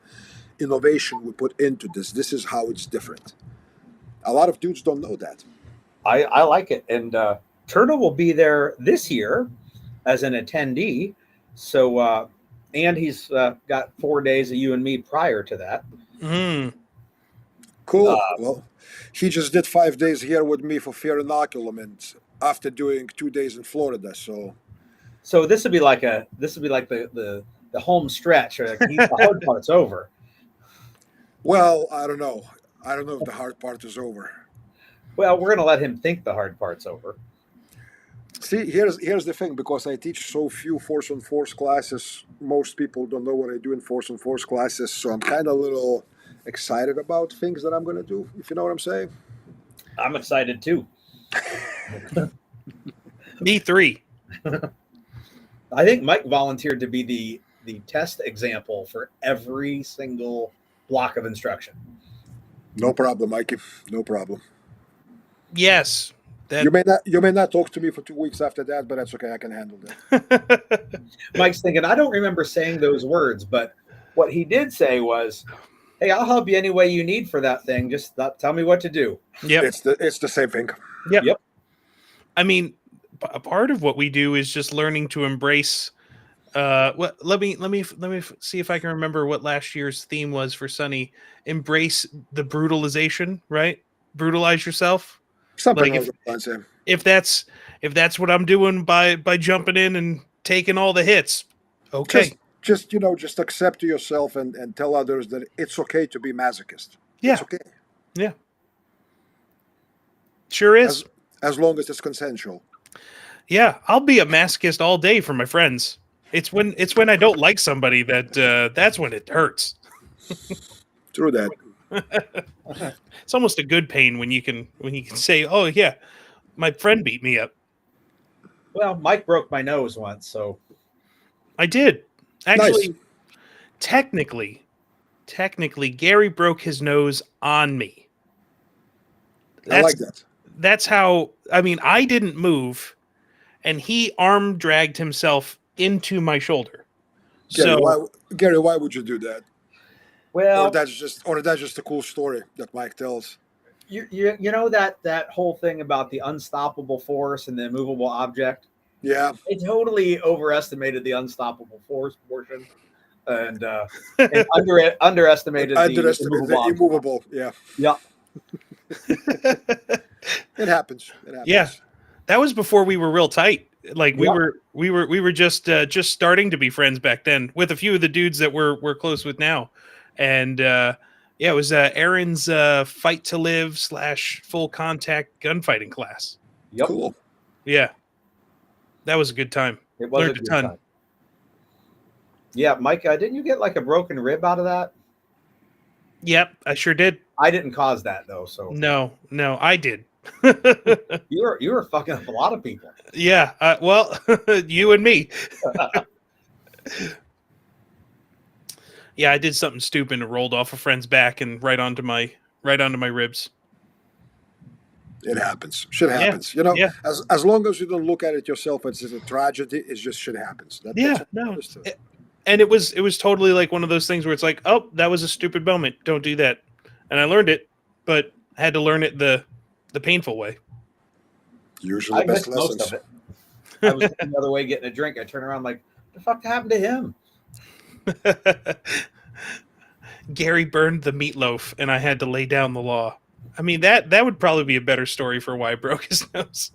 innovation we put into this. This is how it's different. A lot of dudes don't know that. I like it. And Turtle will be there this year as an attendee. So, and he's got 4 days of you and me prior to that. Mm. Cool. Well, he just did 5 days here with me for fear inoculum, and after doing 2 days in Florida. So this would be like the home stretch, or like the hard part's over. Well, I don't know. I don't know if the hard part is over. Well, we're gonna let him think the hard part's over. See, here's the thing, because I teach so few Force on Force classes, most people don't know what I do in Force on Force classes, so I'm kind of a little excited about things that I'm going to do, if you know what I'm saying. I'm excited too. Me 3. I think Mike volunteered to be the test example for every single block of instruction. No problem, Mikey. No problem. Yes. You may not talk to me for 2 weeks after that, but that's okay. I can handle that. Mike's thinking, I don't remember saying those words, but what he did say was, hey, I'll help you any way you need for that thing. Just tell me what to do. Yep. It's the same thing. Yep. I mean, a part of what we do is just learning to embrace. Let me see if I can remember what last year's theme was for Sonny. Embrace the brutalization, right? Brutalize yourself. Something Like along those lines. Yeah. if that's what I'm doing by jumping in and taking all the hits, okay. Just accept to yourself and tell others that it's okay to be masochist. It's Yeah. okay Yeah. Sure is. as as long as it's consensual. Yeah, I'll be a masochist all day for my friends. It's when I don't like somebody that's when it hurts. True that. It's almost a good pain when you can say, "Oh yeah, my friend beat me up." Well, Mike broke my nose once, so I did. Nice. Actually, technically Gary broke his nose on me. I That's like that. that's how I mean, I didn't move and he arm dragged himself into my shoulder. Gary, So, why would you do that? Or well, that's just a cool story that Mike tells. you know that whole thing about the unstoppable force and the immovable object. Yeah. They totally overestimated the unstoppable force portion, and underestimated the Underestimate immovable the object. immovable. Yeah. Yeah, It happens. It yeah, happens. that was before we were real tight. Like we Yep. were just starting to be friends back then with a few of the dudes that we're close with now. And yeah, it was Aaron's fight to live / full contact gunfighting class. yep. Cool. Yeah. That was a good time. It was Learned a a good ton. time. Yeah, Mike, didn't you get like a broken rib out of that? Yep, I sure did. I didn't cause that though, so No, I did. you were fucking up a lot of people. Yeah, well, you and me. Yeah, I did something stupid and rolled off a friend's back and right onto my ribs. It happens. Shit Yeah, happens. yeah, As long as you don't look at it yourself as a tragedy, it's just shit happens. That's yeah. all No, there is to it. and it was totally like one of those things where it's like, oh, that was a stupid moment. Don't do that. And I learned it, but I had to learn it the painful way. Usually I best missed most lessons. of it. I was looking the other way getting a drink. I turn around like, what the fuck happened to him? Gary burned the meatloaf, and I had to lay down the law. I mean that would probably be a better story for why I broke his nose.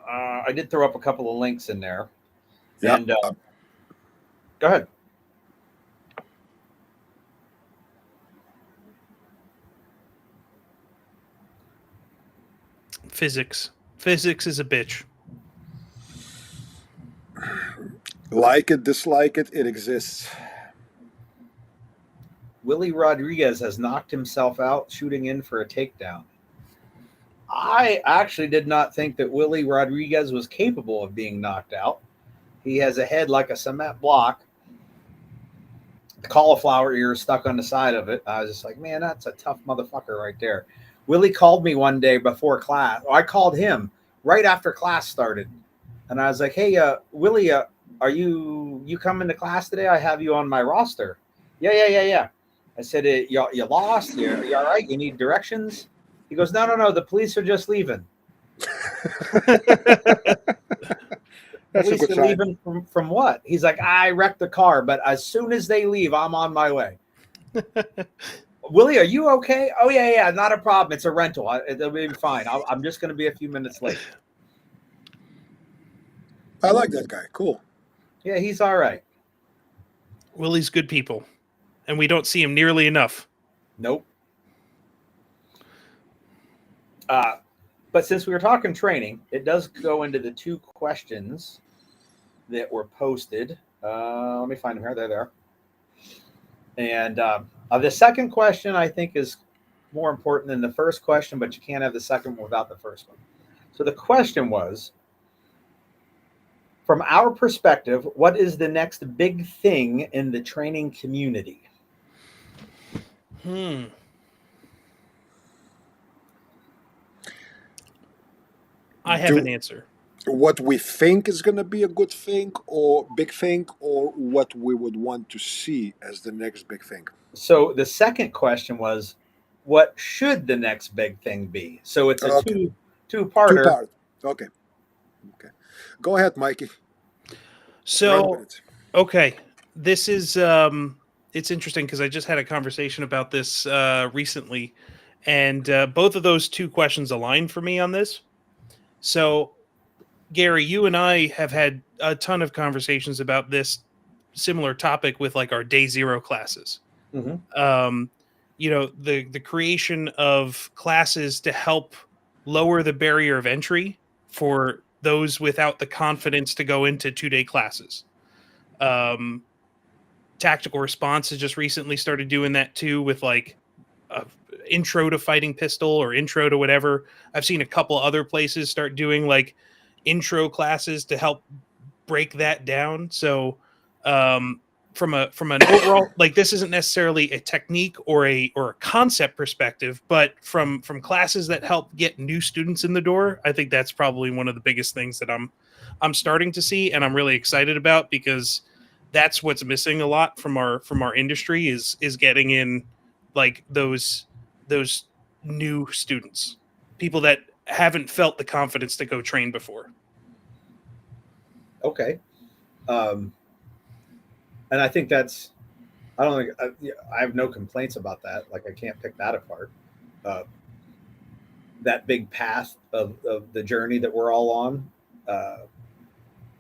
I did throw up a couple of links in there. Yeah. And go ahead. Physics is a bitch. Like it, dislike it, it exists. Willie Rodriguez has knocked himself out shooting in for a takedown. I actually did not think that Willie Rodriguez was capable of being knocked out. He has a head like a cement block. The cauliflower ear stuck on the side of it. I was just like, man, that's a tough motherfucker right there. Willie called me one day before class. I called him right after class started. And I was like, hey, Willie, are you coming to class today? I have you on my roster. Yeah. I said, you lost? You all right? You need directions? He goes, no. The police are just leaving. That's a Police good are sign. leaving from what? He's like, I wrecked the car, but as soon as they leave, I'm on my way. Willie, are you okay? Oh, yeah, not a problem. It's a rental. It'll be fine. I'm just going to be a few minutes late. I like that guy. Cool. Yeah, he's all right. Willie's good people, and we don't see him nearly enough. Nope. But since we were talking training, it does go into the two questions that were posted. Let me find them here. There they are. And the second question, I think, is more important than the first question, but you can't have the second one without the first one. So the question was, from our perspective, what is the next big thing in the training community? I have an answer. What we think is going to be a good thing or big thing, or what we would want to see as the next big thing. So the second question was, what should the next big thing be? So it's a Okay. two-parter. Two-part. Okay. Go ahead, Mikey. Run with So, it. okay, this is it's interesting because I just had a conversation about this recently, and both of those two questions align for me on this. So, Gary, you and I have had a ton of conversations about this similar topic with like our day zero classes. Mm-hmm. Um, the creation of classes to help lower the barrier of entry for those without the confidence to go into 2-day classes. Um, Tactical Response has just recently started doing that too with like a intro to fighting pistol or intro to whatever. I've seen a couple other places start doing like intro classes to help break that down. So um from an overall, like, this isn't necessarily a technique or a concept perspective, but from classes that help get new students in the door, I think that's probably one of the biggest things that I'm starting to see and I'm really excited about, because that's what's missing a lot from our industry is getting in like those new students, people that haven't felt the confidence to go train before. Okay. Um, and I think that's, I don't think, yeah, I have no complaints about that. Like, I can't pick that apart. Uh, that big path of the journey that we're all on, uh,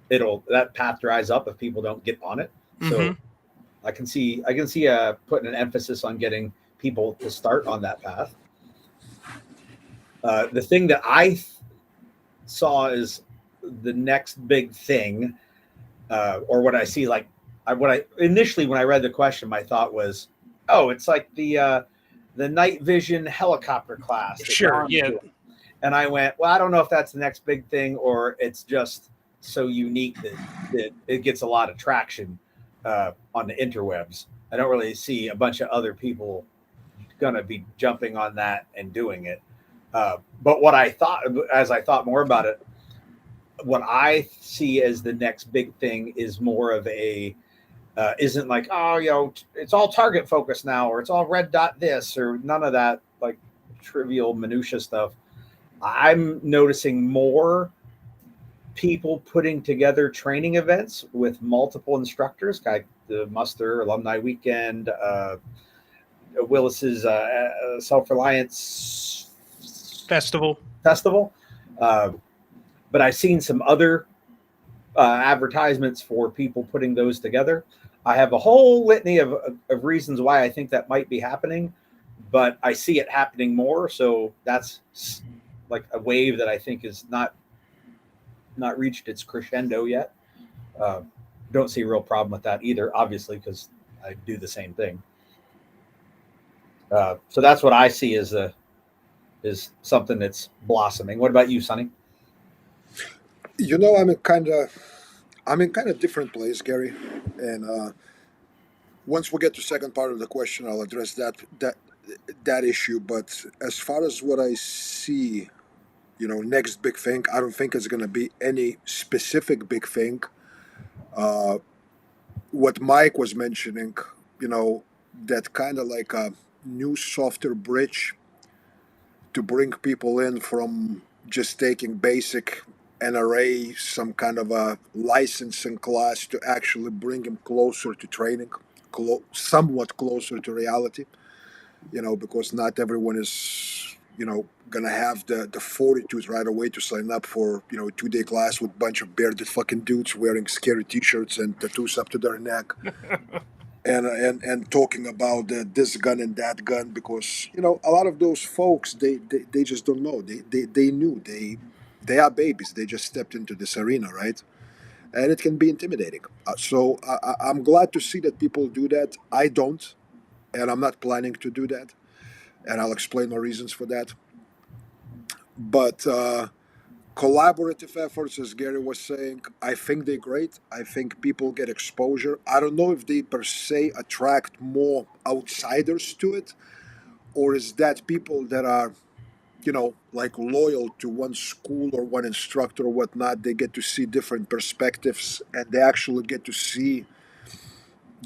that path dries up if people don't get on it. Mm-hmm. So I can see putting an emphasis on getting people to start on that path. The thing that saw is the next big thing, or what I see, like what I initially, when I read the question, my thought was, oh, it's like the night vision helicopter class that Sure. Don's Yeah. doing. And I went, well, I don't know if that's the next big thing or it's just so unique that it gets a lot of traction on the interwebs. I don't really see a bunch of other people going to be jumping on that and doing it. But what I thought, as I thought more about it, what I see as the next big thing is more of a, isn't like, oh, it's all target focused now, or it's all red dot this, or none of that like trivial minutia stuff. I'm noticing more people putting together training events with multiple instructors, like the Muster Alumni Weekend, Willis's Self Reliance Festival. Uh, but I've seen some other advertisements for people putting those together. I have a whole litany of reasons why I think that might be happening, but I see it happening more. So that's like a wave that I think is not reached its crescendo yet. Uh, don't see a real problem with that either, obviously, because I do the same thing. So that's what I see as something that's blossoming. What about you, Sonny? You know, I'm in kind of different place, Gary. And once we get to second part of the question, I'll address that issue. But as far as what I see, next big thing, I don't think it's going to be any specific big thing. Uh, what Mike was mentioning, that kind of like a new softer bridge to bring people in from just taking basic NRA, some kind of a licensing class, to actually bring them closer to training, somewhat closer to reality, because not everyone is, going to have the fortitude right away to sign up for, a 2-day class with a bunch of bearded fucking dudes wearing scary t-shirts and tattoos up to their neck. And talking about this gun and that gun, because a lot of those folks, they just don't know, they knew, they are babies, they just stepped into this arena, right? And it can be intimidating. So I'm glad to see that people do that. I don't, and I'm not planning to do that, and I'll explain my reasons for that. But collaborative efforts, as Gary was saying, I think they're great. I think people get exposure. I don't know if they per se attract more outsiders to it, or is that people that are, like loyal to one school or one instructor or whatnot. They get to see different perspectives, and they actually get to see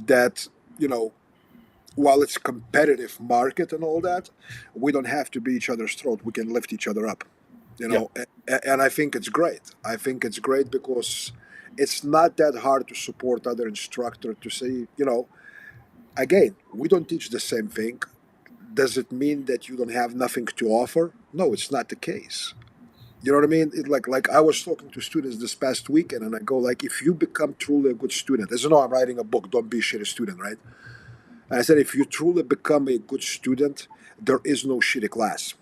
that, while it's a competitive market and all that, we don't have to be each other's throat. We can lift each other up, Yep. and I think it's great. I think it's great because it's not that hard to support other instructor, to say, Again, we don't teach the same thing. Does it mean that you don't have nothing to offer? No, it's not the case. You know what I mean? Like I was talking to students this past weekend, and I go like, if you become truly a good student, as you know, I'm writing a book, Don't Be a Shitty Student, right? And I said, if you truly become a good student, there is no shitty class.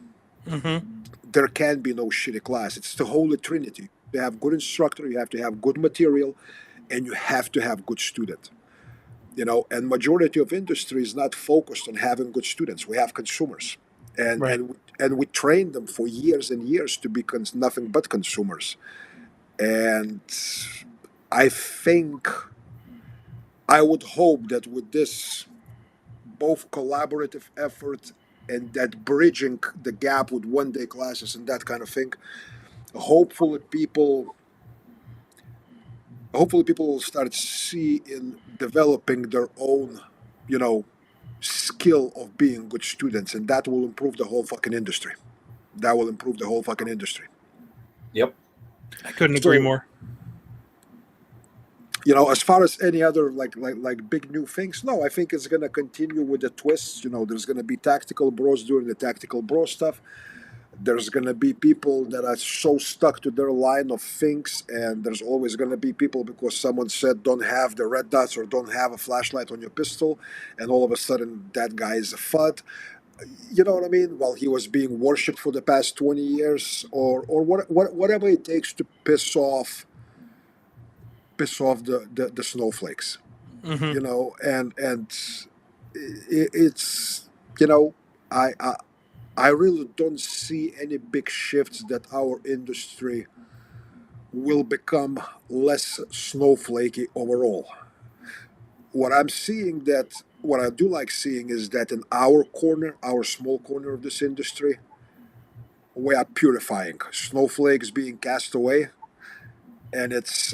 Mm-hmm. There can be no shitty class. It's the holy trinity. You have good instructor, you have to have good material, and you have to have good student. And majority of industry is not focused on having good students. We have consumers, and Right. we train them for years and years to be nothing but consumers. And I think I would hope that with this both collaborative effort and that bridging the gap with 1 day classes and that kind of thing, hopefully people hopefully people will start see in developing their own, you know, skill of being good students, and that will improve the whole fucking industry. That will improve the whole fucking industry. Yep. I couldn't agree So, more. as far as any other like big new things, no, I think it's gonna continue with the twists. There's gonna be tactical bros doing the tactical bro stuff. There's gonna be people that are so stuck to their line of things, and there's always gonna be people because someone said don't have the red dots or don't have a flashlight on your pistol, and all of a sudden that guy is a FUD. You know what I mean? While he was being worshipped for the past 20 years, or whatever it takes to piss off the snowflakes. Mm-hmm. And it's you know I, I I really don't see any big shifts that our industry will become less snowflakey overall. What I do like seeing is that in our corner, our small corner of this industry, we are purifying snowflakes being cast away, and it's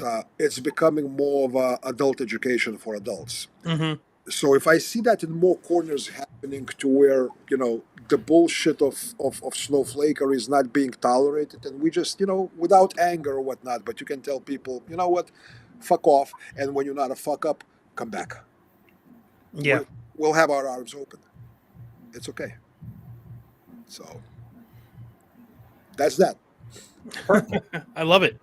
becoming more of a adult education for adults. Mm-hmm. So if I see that in more corners happening to where the bullshit of snowflakery is not being tolerated, and we just without anger or whatnot, but you can tell people, you know what, fuck off, and when you're not a fuck up, come back. Yeah. we, we'll have our arms open. It's okay. So that's that. Perfect. I love it.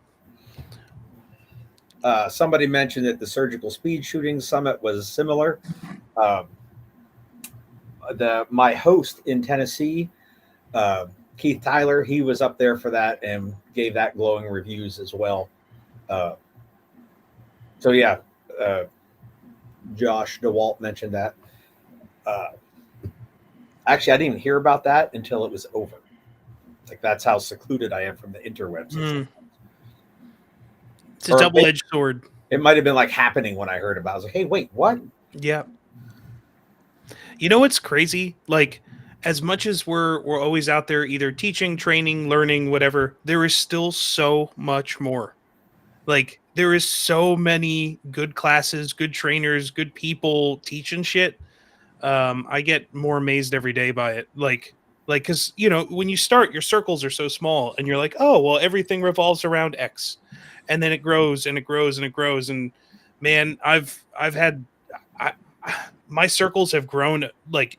Somebody mentioned that the Surgical Speed Shooting Summit was similar. Um, my host in Tennessee, uh, Keith Tyler, he was up there for that and gave that glowing reviews as well. Uh, so yeah, uh, Josh DeWalt mentioned that. Uh, Actually, I didn't even hear about that until it was over. Like that's how secluded I am from the interwebs. Mm. It's a Or double-edged sword. it might have been like happening when I heard about it. I was like, hey, wait, what? Yeah. You know what's crazy? Like, as much as we're always out there either teaching, training, learning, whatever, there is still so much more. Like, there is so many good classes, good trainers, good people teaching shit. I get more amazed every day by it. Like, because when you start, your circles are so small, and you're like, oh, well, everything revolves around X, and then it grows and it grows and it grows, and man, I've had, I, my circles have grown like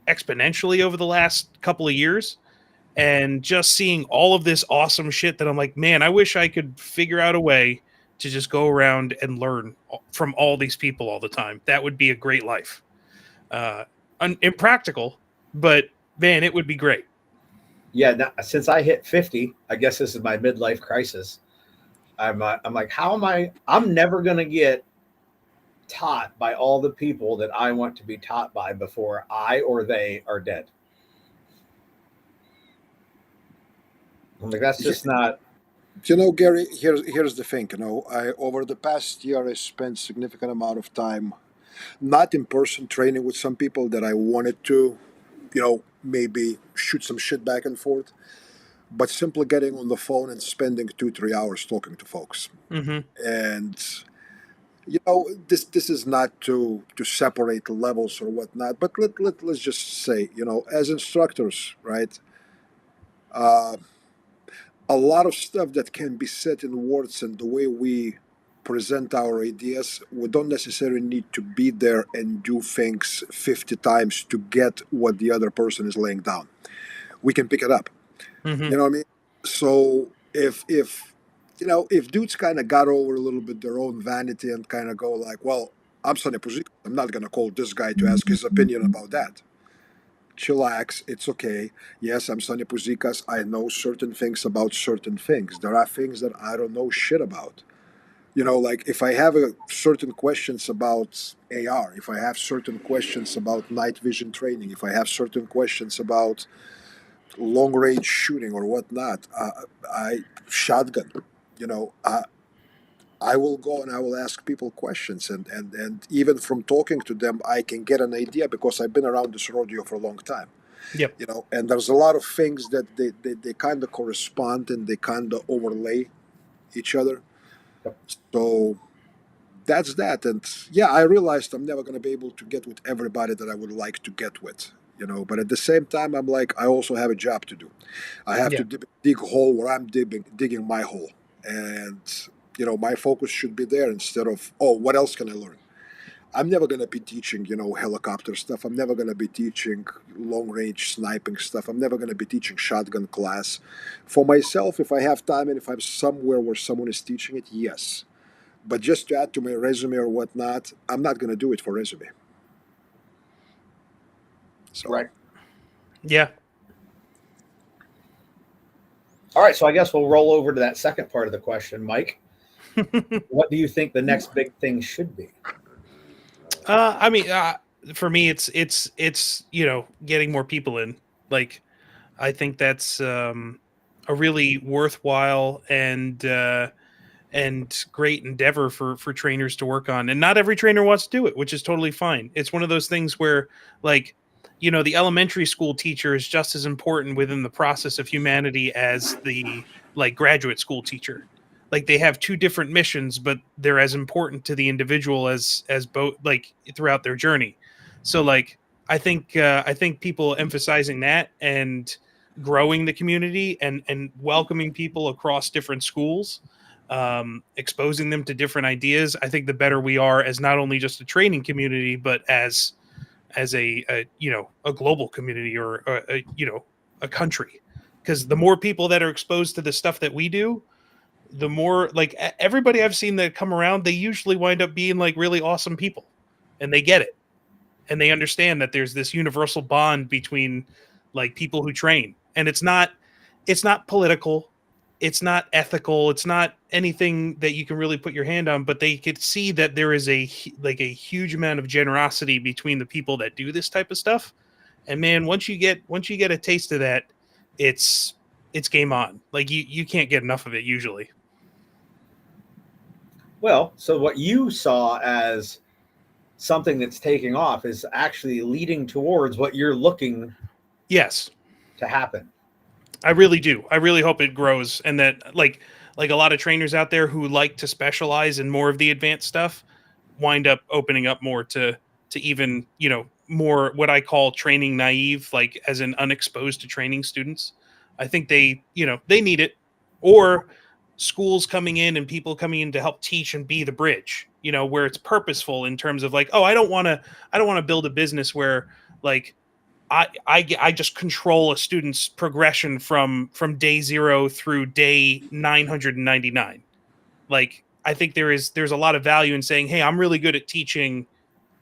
exponentially over the last couple of years, and just seeing all of this awesome shit that I'm like, man, I wish I could figure out a way to just go around and learn from all these people all the time. That would be a great life. Uh, Impractical, but man, it would be great. Yeah, now, since I hit 50, I guess this is my midlife crisis. I'm like, how am I? I'm never gonna get taught by all the people that I want to be taught by before I or they are dead. I'm like, that's just not. Gary, here's the thing. I over the past year I spent significant amount of time not in person training with some people that I wanted to, maybe shoot some shit back and forth, but simply getting on the phone and spending 2-3 hours talking to folks. Mm-hmm. And this is not to separate levels or whatnot, but let's just say, as instructors, right? Uh, a lot of stuff that can be said in words and the way we present our ideas. We don't necessarily need to be there and do things 50 times to get what the other person is laying down. We can pick it up. Hmm. You know what I mean? So if dudes kind of got over a little bit their own vanity and kind of go like, well, I'm Sonny Puzikas. I'm not gonna call this guy to ask his opinion about that. Chillax, it's okay. Yes, I'm Sonny Puzikas. I know certain things about certain things. There are things that I don't know shit about. Like if I have certain questions about AR, if I have certain questions about night vision training, if I have certain questions about long range shooting or whatnot, I shotgun. You know, I will go and I will ask people questions, and even from talking to them, I can get an idea because I've been around this rodeo for a long time. Yep. And there's a lot of things that they kind of correspond and they kind of overlay each other. So that's that. And yeah, I realized I'm never going to be able to get with everybody that I would like to get with. But at the same time, I'm like, I also have a job to do. I have Yeah. to dig a hole where I'm digging my hole. And, my focus should be there instead of, oh, what else can I learn? I'm never going to be teaching, helicopter stuff. I'm never going to be teaching long range sniping stuff. I'm never going to be teaching shotgun class. For myself, if I have time and if I'm somewhere where someone is teaching it, yes. But just to add to my resume or whatnot, I'm not going to do it for resume. So, Right. Yeah. All right. So I guess we'll roll over to that second part of the question, Mike. What do you think the next big thing should be? I mean, for me, it's getting more people in. Like, I think that's a really worthwhile and great endeavor for trainers to work on. And not every trainer wants to do it, which is totally fine. It's one of those things where, like, the elementary school teacher is just as important within the process of humanity as the graduate school teacher. Like, they have two different missions, but they're as important to the individual as both, like, throughout their journey. So, like, I think people emphasizing that and growing the community and welcoming people across different schools, exposing them to different ideas, I think the better we are as not only just a training community, but as a global community, or a country. Because the more people that are exposed to the stuff that we do, the more, like, everybody I've seen that come around, they usually wind up being like really awesome people, and they get it, and they understand that there's this universal bond between, like, people who train, and it's not political, it's not ethical, it's not anything that you can really put your hand on, but they could see that there is a huge amount of generosity between the people that do this type of stuff. And man, once you get a taste of that, it's game on. Like, you can't get enough of it usually. Well, so what you saw as something that's taking off is actually leading towards what you're looking Yes, to happen. I really do. I really hope it grows, and that, like a lot of trainers out there who like to specialize in more of the advanced stuff wind up opening up more to even, more what I call training naive, like, as in unexposed to training students. I think they need it, or schools coming in and people coming in to help teach and be the bridge, where it's purposeful in terms of, like, oh, I don't want to build a business where, like, I just control a student's progression from day 0 through day 999. Like, I think there's a lot of value in saying, hey, I'm really good at teaching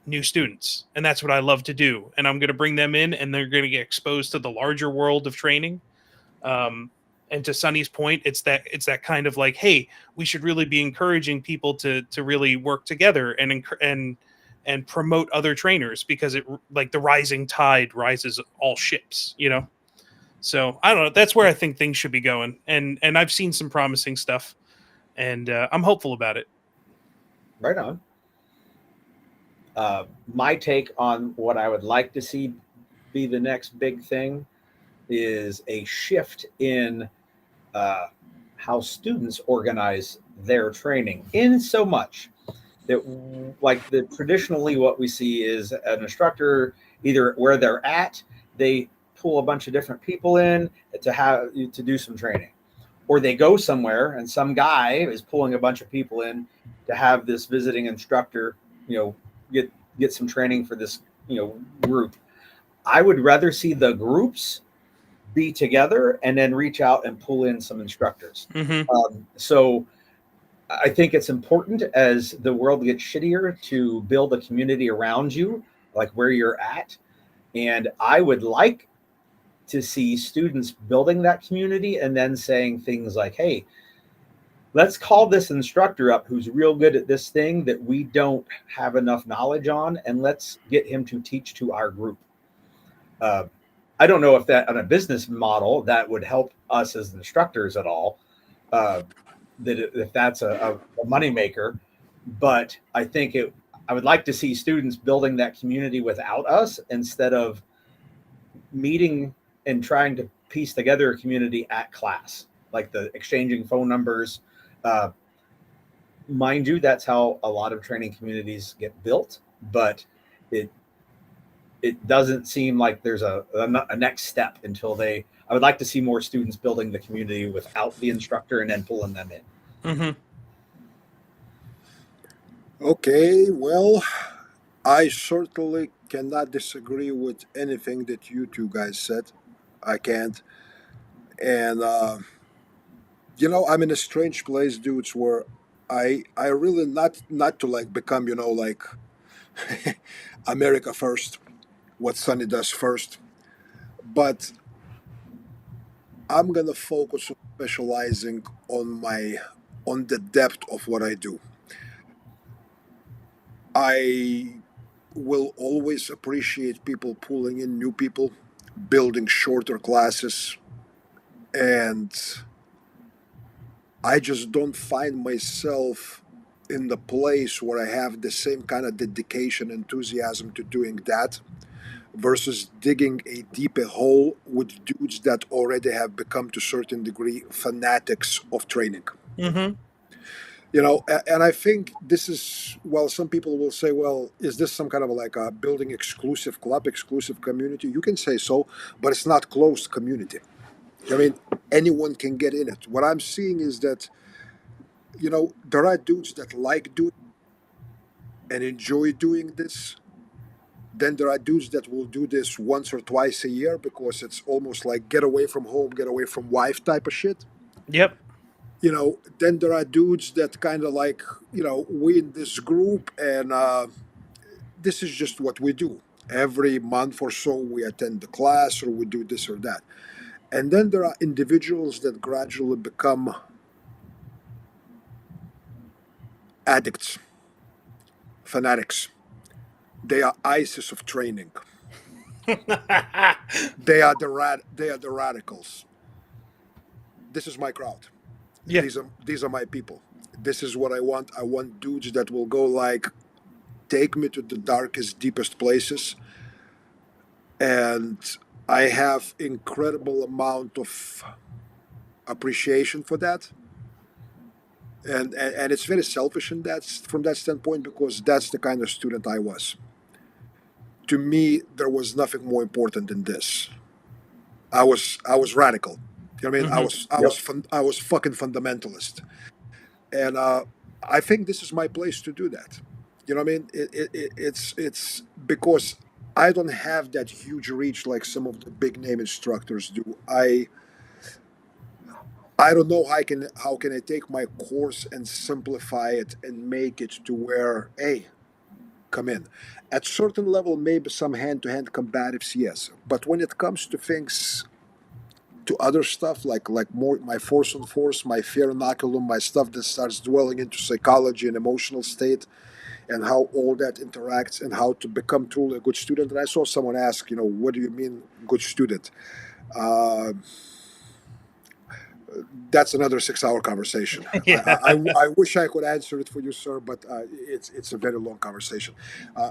new students, and that's what I love to do, and I'm going to bring them in, and they're going to get exposed to the larger world of training. um, and to Sonny's point, it's that kind of like, hey, we should really be encouraging people to really work together and promote other trainers, because it, like, the rising tide rises all ships. So I don't know, that's where I think things should be going, and I've seen some promising stuff, and I'm hopeful about it. Right on. My take on what I would like to see be the next big thing is a shift in uh, how students organize their training, in so much that, like, the traditionally what we see is an instructor, either where they're at, they pull a bunch of different people in to do some training, or they go somewhere and some guy is pulling a bunch of people in to have this visiting instructor, you know, get some training for this, you know, group. I would rather see the groups be together and then reach out and pull in some instructors. Mm-hmm. So I think it's important as the world gets shittier to build a community around you, like where you're at. And I would like to see students building that community and then saying things like, hey, let's call this instructor up who's real good at this thing that we don't have enough knowledge on, and let's get him to teach to our group. I don't know if that on a business model that would help us as instructors at all. If that's a moneymaker, but I think I would like to see students building that community without us instead of meeting and trying to piece together a community at class, like the exchanging phone numbers. Uh, Mind you, that's how a lot of training communities get built, but it doesn't seem like there's a next step until they. I would like to see more students building the community without the instructor and then pulling them in. Mm-hmm. Okay, well, I certainly cannot disagree with anything that you two guys said. I can't. And I'm in a strange place, dudes, where I really not to like become, like America first, what Sonny does first, but I'm gonna focus on specializing on the depth of what I do. I will always appreciate people pulling in new people, building shorter classes, and I just don't find myself in the place where I have the same kind of dedication, enthusiasm to doing that versus digging a deeper hole with dudes that already have become to a certain degree fanatics of training. Mm-hmm. And I think this is, well, some people will say, well, is this some kind of like a building exclusive club, exclusive community? You can say so, but it's not closed community. I mean, anyone can get in it. What I'm seeing is that, there are dudes that like doing and enjoy doing this. Then there are dudes that will do this once or twice a year because it's almost like get away from home, get away from wife type of shit. Yep. Then there are dudes that kind of like, we in this group and this is just what we do. Every month or so, we attend the class or we do this or that. And then there are individuals that gradually become addicts, fanatics. They are ISIS of training. They are the radicals. This is my crowd. Yeah. These are my people. This is what I want. I want dudes that will go like take me to the darkest, deepest places, and I have incredible amount of appreciation for that. And it's very selfish in that from that standpoint because that's the kind of student I was. To me, there was nothing more important than this. I was radical. You know what I mean? I Mm-hmm. was I was Yep. I was fucking fundamentalist, and I think this is my place to do that. You know what I mean? It's because I don't have that huge reach like some of the big name instructors do. I don't know how can I take my course and simplify it and make it to where hey come in at certain level maybe some hand to hand combatives yes, but when it comes to things to other stuff like more my force on force, my fear inoculum, my stuff that starts dwelling into psychology and emotional state and how all that interacts and how to become truly a good student. And I saw someone ask, what do you mean good student? Uh, that's another 6 hour conversation. Yeah. I wish I could answer it for you, sir, but it's a very long conversation.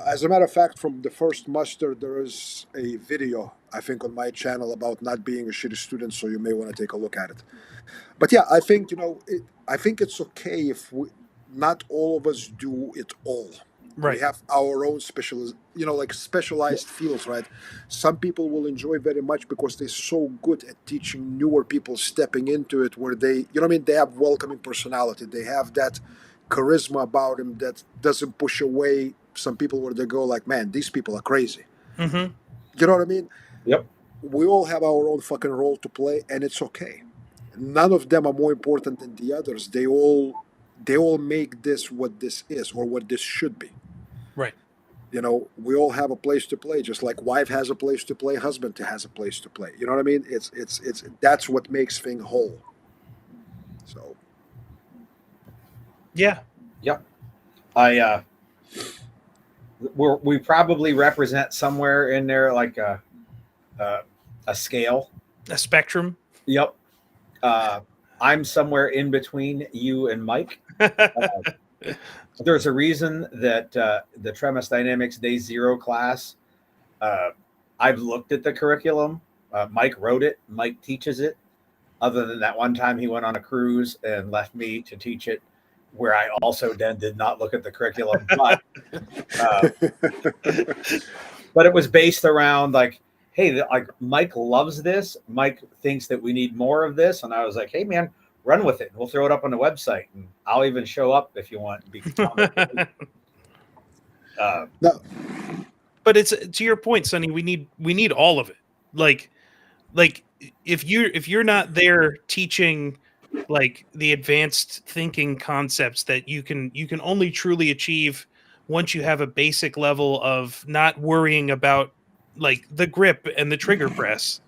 As a matter of fact, from the first muster, there is a video, I think, on my channel about not being a shitty student, so you may want to take a look at it. But yeah, I think, I think it's okay if not all of us do it all. We Right. have our own special, like specialized fields, right? Some people will enjoy very much because they're so good at teaching newer people stepping into it, where they, they have welcoming personality. They have that charisma about them that doesn't push away some people where they go like, man, these people are crazy. Mm-hmm. You know what I mean? Yep. We all have our own fucking role to play, and it's okay. None of them are more important than the others. They all make this what this is or what this should be. Right. We all have a place to play, just like wife has a place to play, husband has a place to play. You know what I mean? It's that's what makes thing whole. So Yeah. Yep. I we probably represent somewhere in there like a, a scale. A spectrum. Yep. I'm somewhere in between you and Mike. There's a reason that the Tremis Dynamics Day Zero class, I've looked at the curriculum. Mike wrote it. Mike teaches it. Other than that one time he went on a cruise and left me to teach it, where I also then did not look at the curriculum. But it was based around like, hey, like Mike loves this. Mike thinks that we need more of this. And I was like, hey, man, run with it. We'll throw it up on the website. And I'll even show up if you want. no, But it's to your point, Sonny. We need all of it. Like if you're not there teaching like the advanced thinking concepts that you can only truly achieve once you have a basic level of not worrying about like the grip and the trigger press.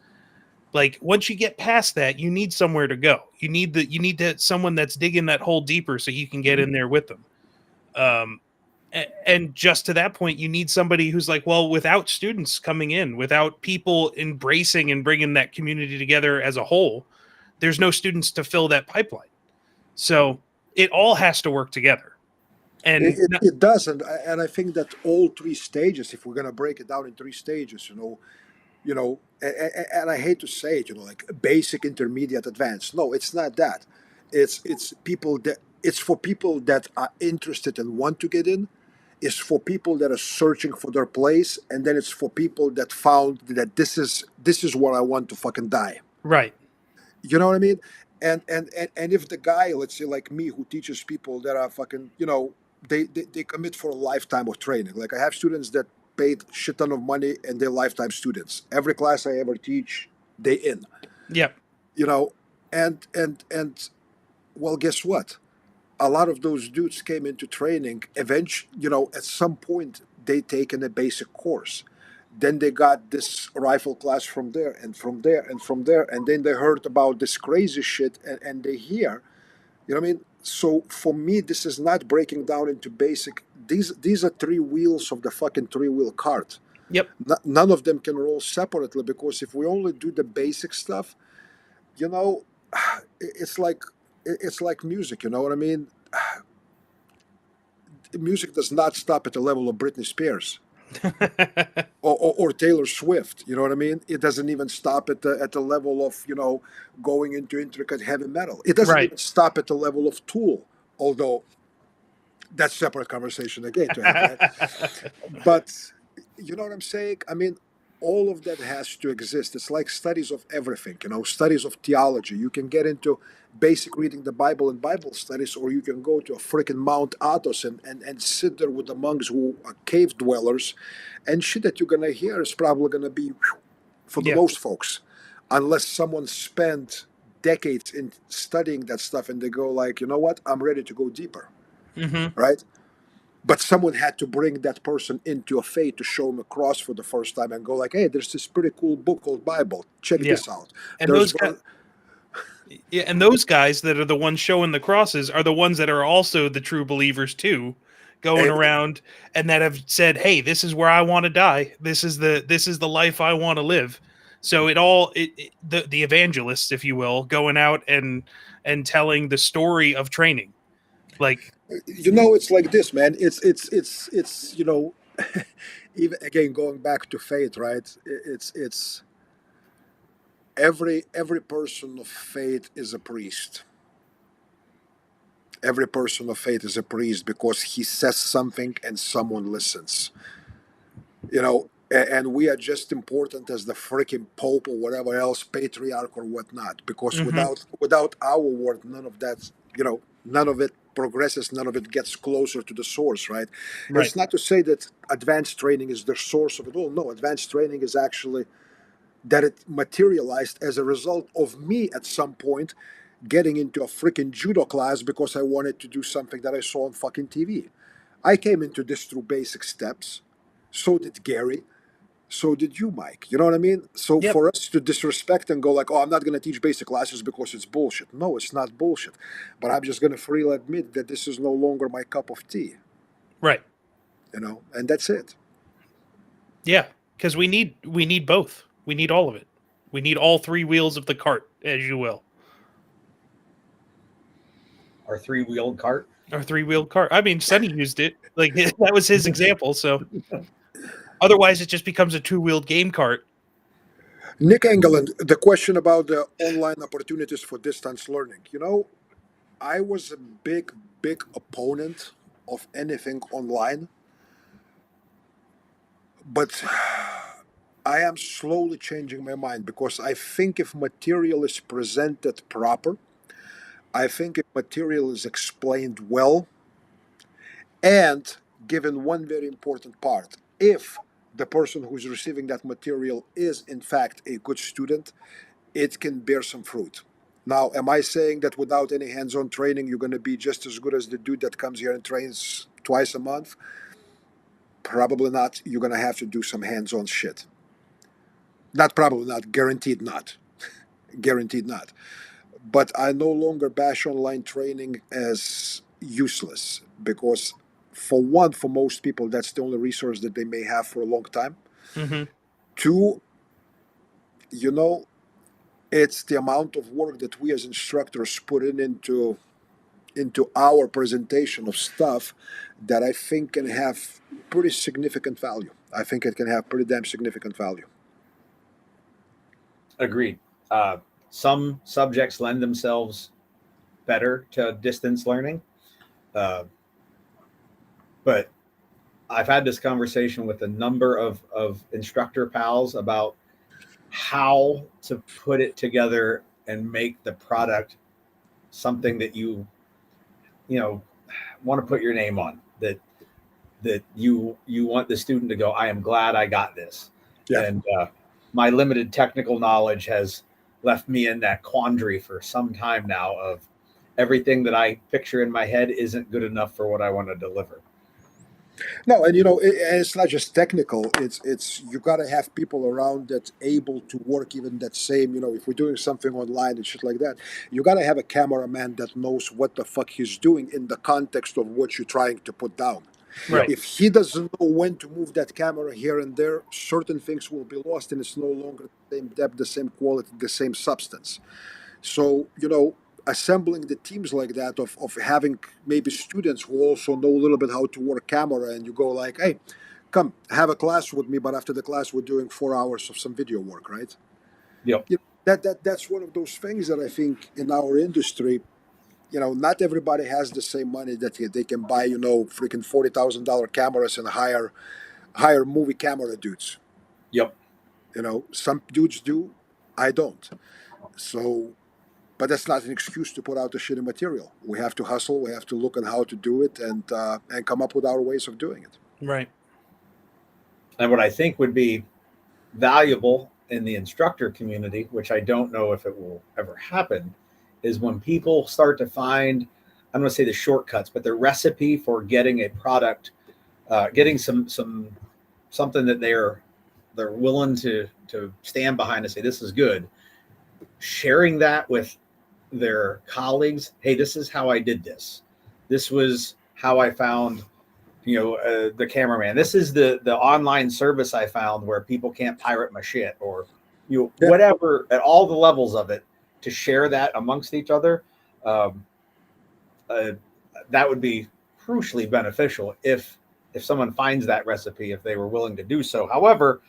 Like once you get past that, you need somewhere to go. You need someone that's digging that hole deeper so you can get in there with them. Um, and just to that point, you need somebody who's like, well, without students coming in, without people embracing and bringing that community together as a whole, there's no students to fill that pipeline. So it all has to work together. And it does, and I think that all three stages, if we're gonna break it down in three stages, and I hate to say it, like basic, intermediate, advanced. No, it's not that. It's for people that are interested and want to get in. It's for people that are searching for their place, and then it's for people that found that this is where I want to fucking die. right. You know what I mean? And if the guy, let's say like me, who teaches people that are fucking, they commit for a lifetime of training. Like I have students that paid shit ton of money and they're lifetime students. Every class I ever teach, they in. Yep. You know, and well, guess what? A lot of those dudes came into training. Eventually, at some point they taken a basic course. Then they got this rifle class from there and from there and from there, and then they heard about this crazy shit, and they hear, you know what I mean? So for me, this is not breaking down into basic. These are three wheels of the fucking three-wheel cart. Yep. None of them can roll separately, because if we only do the basic stuff, you know, it's like music. You know what I mean? Music does not stop at the level of Britney Spears or Taylor Swift. You know what I mean? It doesn't even stop at the level of going into intricate heavy metal. It doesn't Right. even stop at the level of Tool, although that's a separate conversation again to have, right? But you know what I'm saying? I mean, all of that has to exist. It's like studies of everything, studies of theology. You can get into basic reading the Bible and Bible studies, or you can go to a freaking Mount Athos and sit there with the monks who are cave dwellers, and shit that you're gonna hear is probably gonna be for the Yeah. most folks, unless someone spent decades in studying that stuff and they go like, you know what, I'm ready to go deeper, Mm-hmm. right? But someone had to bring that person into a faith to show them a cross for the first time and go like, hey, there's this pretty cool book called Bible, check Yeah. this out. And There's those guys, yeah, and those guys that are the ones showing the crosses are the ones that are also the true believers too, going around and that have said, "Hey, this is where I want to die. This is the life I want to live." So the evangelists, if you will, going out and telling the story of training, like it's like this, man. It's even again going back to faith, right? It's every person of faith is a priest. Every person of faith is a priest because he says something and someone listens. And we are just important as the freaking pope or whatever else, patriarch or whatnot, because Hmm. without our word, none of that, none of it progresses, none of it gets closer to the source, right? Right. It's not to say that advanced training is the source of it all. No, advanced training is actually that it materialized as a result of me at some point getting into a freaking judo class because I wanted to do something that I saw on fucking TV. I came into this through basic steps. So did Gary. So did you, Mike. You know what I mean? So Yep. for us to disrespect and go like, oh, I'm not going to teach basic classes because it's bullshit. No, it's not bullshit. But I'm just going to freely admit that this is no longer my cup of tea, Right. and that's it. Yeah. Because we need both. We need all of it. We need all three wheels of the cart, as you will. Our three-wheeled cart. Our three-wheeled cart. I mean, Sonny used it. Like that was his example. So otherwise, it just becomes a two-wheeled game cart. Nick Engeland, the question about the online opportunities for distance learning. I was a big, big opponent of anything online, but I am slowly changing my mind because I think if material is presented proper, I think if material is explained well, and given one very important part, if the person who's receiving that material is in fact a good student, it can bear some fruit. Now, am I saying that without any hands on training, you're going to be just as good as the dude that comes here and trains twice a month? Probably not. You're going to have to do some hands on shit. Not probably not, guaranteed not. Guaranteed not. But I no longer bash online training as useless because, for one, for most people, that's the only resource that they may have for a long time. Mm-hmm. Two, you know, it's the amount of work that we as instructors put into our presentation of stuff that I think can have pretty significant value. I think it can have pretty damn significant value. Agreed. Some subjects lend themselves better to distance learning, uh, but I've had this conversation with a number of instructor pals about how to put it together and make the product something that you know want to put your name on, that you want the student to go, I am glad I got this. Yeah. And my limited technical knowledge has left me in that quandary for some time now of everything that I picture in my head isn't good enough for what I want to deliver. No, and it's not just technical. It's you got to have people around that's able to work even that same. If we're doing something online and shit like that, you got to have a cameraman that knows what the fuck he's doing in the context of what you're trying to put down. Right. If he doesn't know when to move that camera here and there, certain things will be lost, and it's no longer the same depth, the same quality, the same substance. So, assembling the teams like that of having maybe students who also know a little bit how to work camera, and you go like, hey, come have a class with me, but after the class we're doing 4 hours of some video work, right? Yep. That's one of those things that I think in our industry, not everybody has the same money that they can buy, freaking $40,000 cameras and hire movie camera dudes. Yep. Some dudes do, I don't. So, but that's not an excuse to put out the shitty material. We have to hustle. We have to look at how to do it and come up with our ways of doing it. Right. And what I think would be valuable in the instructor community, which I don't know if it will ever happen, is when people start to find, I'm going to say the shortcuts, but the recipe for getting a product, getting something that they're willing to stand behind and say this is good, sharing that with their colleagues. Hey, this is how I did this. This was how I found the cameraman. This is the online service I found where people can't pirate my shit, or whatever, at all the levels of it, to share that amongst each other. um, that would be crucially beneficial if someone finds that recipe, if they were willing to do so. However,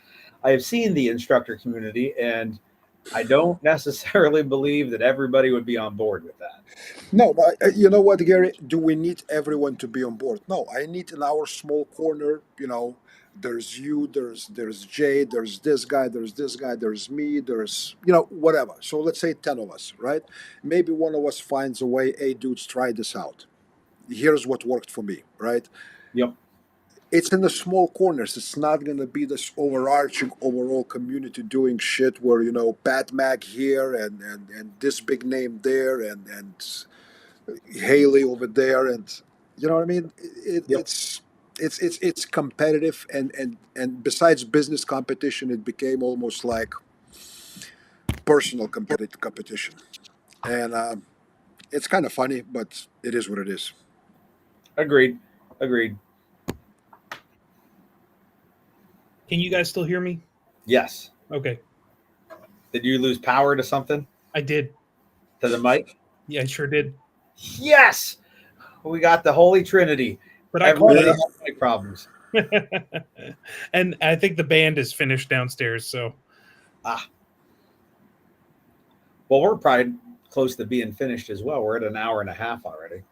I have seen the instructor community, and I don't necessarily believe that everybody would be on board with that. No, but you know what, Gary? Do we need everyone to be on board? No, I need in our small corner. There's you, there's Jay, there's this guy, there's me, there's whatever. So let's say 10 of us, right? Maybe one of us finds a way. Hey, dudes, try this out. Here's what worked for me, right? Yep. It's in the small corners. It's not going to be this overarching overall community doing shit where Pat Mac here and this big name there and Haley over there, and you know what I mean. Yep. It's competitive, and besides business competition, it became almost like personal competition, and it's kind of funny, but it is what it is. Agreed. Agreed. Can you guys still hear me? Yes. Okay. Did you lose power to something? I did. To the mic? Yeah, I sure did. Yes. We got the Holy Trinity. But I Everybody called has mic problems. and I think the band is finished downstairs. So, well, we're probably close to being finished as well. We're at an hour and a half already.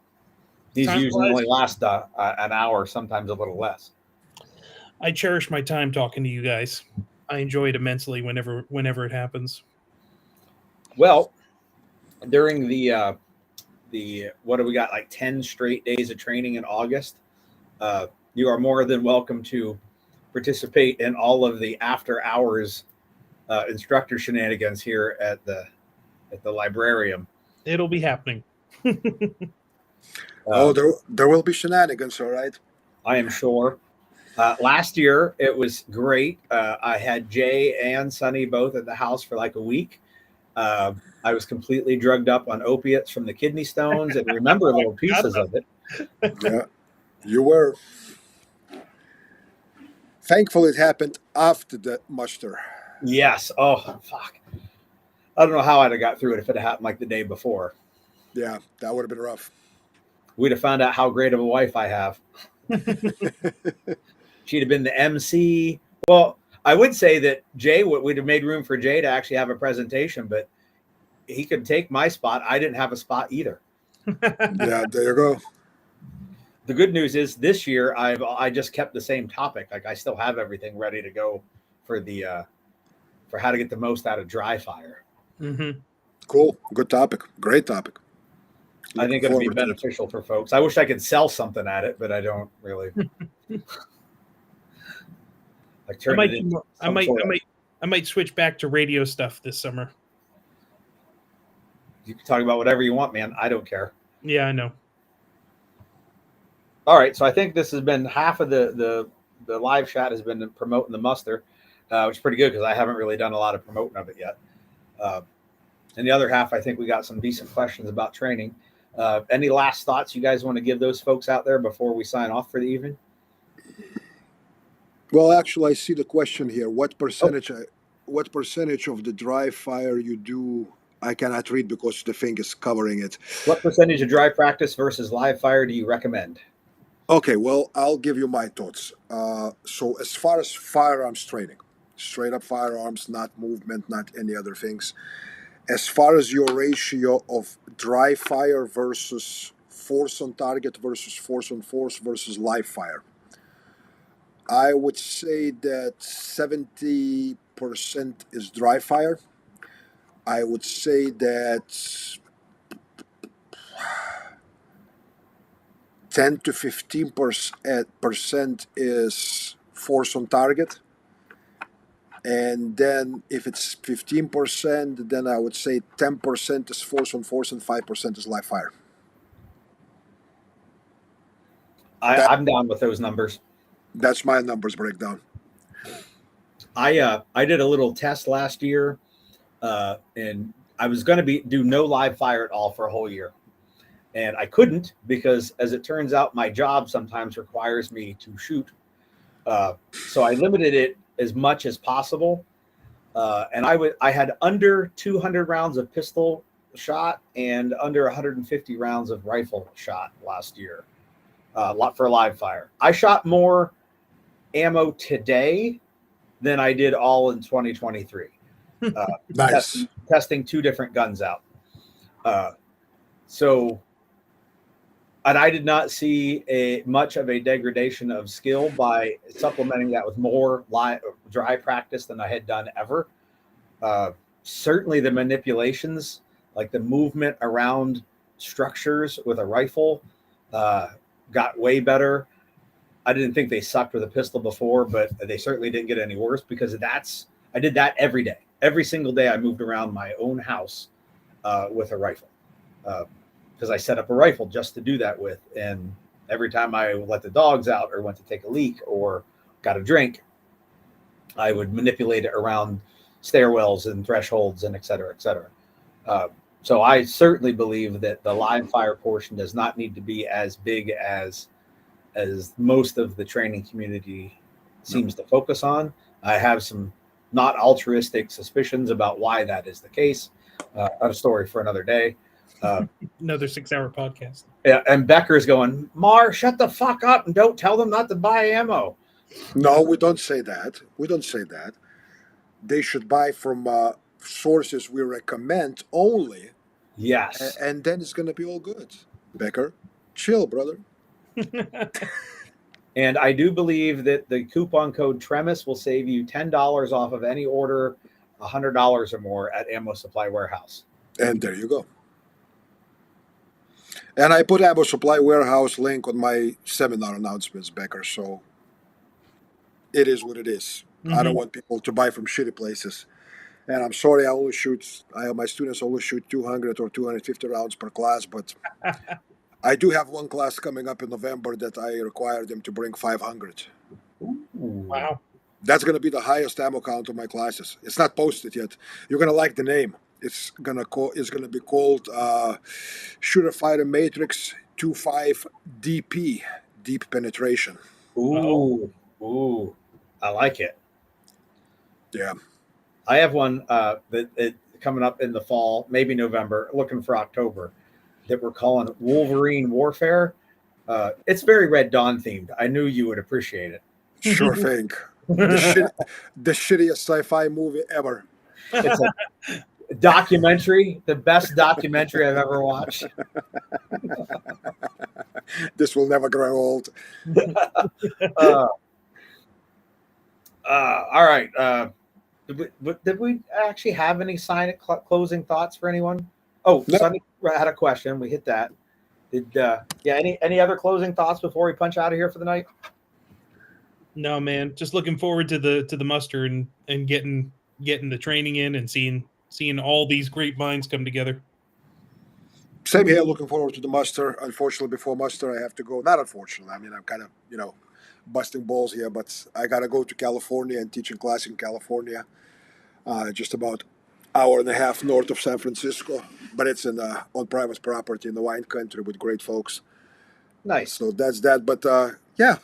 These Time usually flies. only last an hour, sometimes a little less. I cherish my time talking to you guys. I enjoy it immensely whenever it happens. Well, during the what do we got, like 10 straight days of training in August, you are more than welcome to participate in all of the after hours instructor shenanigans here at the librarium. It'll be happening. There will be shenanigans, all right. I am sure. Last year it was great. I had Jay and Sonny both at the house for like a week. I was completely drugged up on opiates from the kidney stones and remember little pieces of it. Yeah, you were. Thankfully, it happened after the muster. Yes. Oh, fuck. I don't know how I'd have got through it if it had happened like the day before. Yeah, that would have been rough. We'd have found out how great of a wife I have. She'd have been the MC. Well, I would say that we'd have made room for Jay to actually have a presentation, but he could take my spot. I didn't have a spot either. Yeah, there you go. The good news is this year I just kept the same topic. Like I still have everything ready to go for for how to get the most out of dry fire. Mm-hmm. Cool. Good topic. Great topic. I think it'll be beneficial for folks. I wish I could sell something at it, but I don't really. I might switch back to radio stuff this summer. You can talk about whatever you want, man. I don't care. Yeah, I know. All right, so I think this has been half of the live chat has been promoting the muster, which is pretty good because I haven't really done a lot of promoting of it yet. And the other half, I think we got some decent questions about training. Any last thoughts you guys want to give those folks out there before we sign off for the evening? Well, actually, I see the question here. What percentage of the dry fire you do? I cannot read because the thing is covering it. What percentage of dry practice versus live fire do you recommend? Okay, well, I'll give you my thoughts. So as far as firearms training, straight up firearms, not movement, not any other things. As far as your ratio of dry fire versus force on target versus force on force versus live fire, I would say that 70% is dry fire. I would say that 10 to 15% is force on target. And then if it's 15%, then I would say 10% is force on force and 5% is live fire. I'm down with those numbers. That's my numbers breakdown. I did a little test last year, and I was going to do no live fire at all for a whole year. And I couldn't because, as it turns out, my job sometimes requires me to shoot. So I limited it as much as possible. And I had under 200 rounds of pistol shot and under 150 rounds of rifle shot last year for live fire. I shot more ammo today than I did all in 2023. Nice. testing 2 different guns out. So, and I did not see much of a degradation of skill by supplementing that with more dry practice than I had done ever. Certainly the manipulations, like the movement around structures with a rifle, got way better. I didn't think they sucked with a pistol before, but they certainly didn't get any worse because I did that every day. Every single day I moved around my own house with a rifle because I set up a rifle just to do that with. And every time I let the dogs out or went to take a leak or got a drink, I would manipulate it around stairwells and thresholds and et cetera, et cetera. So I certainly believe that the live fire portion does not need to be as big as most of the training community seems to focus on. I have some not altruistic suspicions about why that is the case. A story for another day. Another 6-hour podcast. Yeah, and Becker's going, Mar, shut the fuck up and don't tell them not to buy ammo. No, we don't say that. We don't say that. They should buy from sources we recommend only. Yes. And then it's going to be all good. Becker, chill, brother. And I do believe that the coupon code TREMIS will save you $10 off of any order, $100 or more at Ammo Supply Warehouse. And there you go. And I put Ammo Supply Warehouse link on my seminar announcements, Becker, so it is what it is. I don't want people to buy from shitty places. And I'm sorry, my students only shoot 200 or 250 rounds per class, but I do have one class coming up in November that I require them to bring 500. Wow. That's going to be the highest ammo count of my classes. It's not posted yet. You're going to like the name. It's going to be called Shooter Fighter Matrix 25 DP, Deep Penetration. Ooh, I like it. Yeah. I have one that coming up in the fall, maybe November, looking for October, that we're calling Wolverine Warfare. It's very Red Dawn themed. I knew you would appreciate it. Sure thing. The shittiest sci-fi movie ever. It's a documentary, the best documentary I've ever watched. This will never grow old. All right. Did we actually have any closing thoughts for anyone? Oh, no. Sonny had a question. We hit that. Any other closing thoughts before we punch out of here for the night? No, man. Just looking forward to the muster and getting the training in and seeing all these great minds come together. Same here. Looking forward to the muster. Unfortunately, before muster, I have to go. Not unfortunately. I mean, I'm kind of busting balls here, but I got to go to California and teach a class in California, just about hour and a half north of San Francisco. But it's on private property in the wine country with great folks. Nice. So that's that. But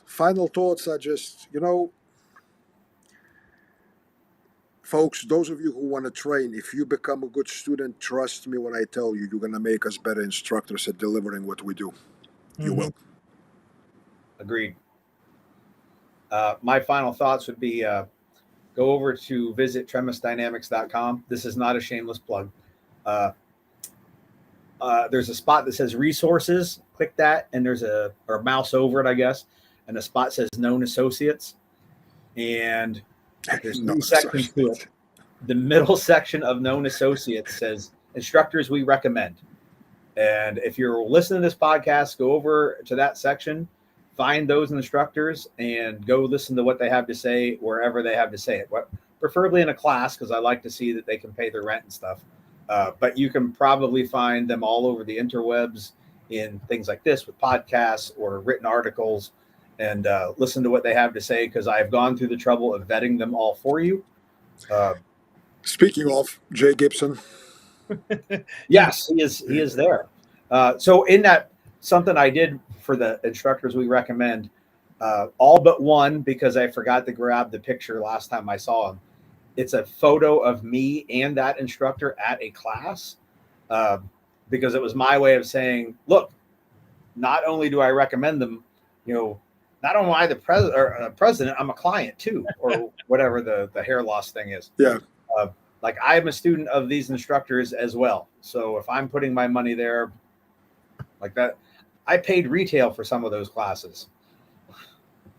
final thoughts are just, folks, those of you who want to train, if you become a good student, trust me when I tell you, you're going to make us better instructors at delivering what we do. Mm-hmm. You will. Agreed. My final thoughts would be go over to visit tremisdynamics.com. This is not a shameless plug. There's a spot that says resources. Click that, and there's or mouse over it, I guess, and the spot says known associates. And there's 2 sections to it. The middle section of known associates says instructors we recommend. And if you're listening to this podcast, go over to that section, find those instructors, and go listen to what they have to say wherever they have to say it. Preferably in a class, because I like to see that they can pay their rent and stuff. But you can probably find them all over the interwebs in things like this with podcasts or written articles, and listen to what they have to say, because I've gone through the trouble of vetting them all for you. Speaking of Jay Gibson. Yes, he is there. So in that, something I did for the instructors we recommend, all but one, because I forgot to grab the picture last time I saw him. It's a photo of me and that instructor at a class, because it was my way of saying, look, not only do I recommend them, not only am I the president, I'm a client too, or whatever the hair loss thing is. Yeah. like I'm a student of these instructors as well. So if I'm putting my money there like that, I paid retail for some of those classes.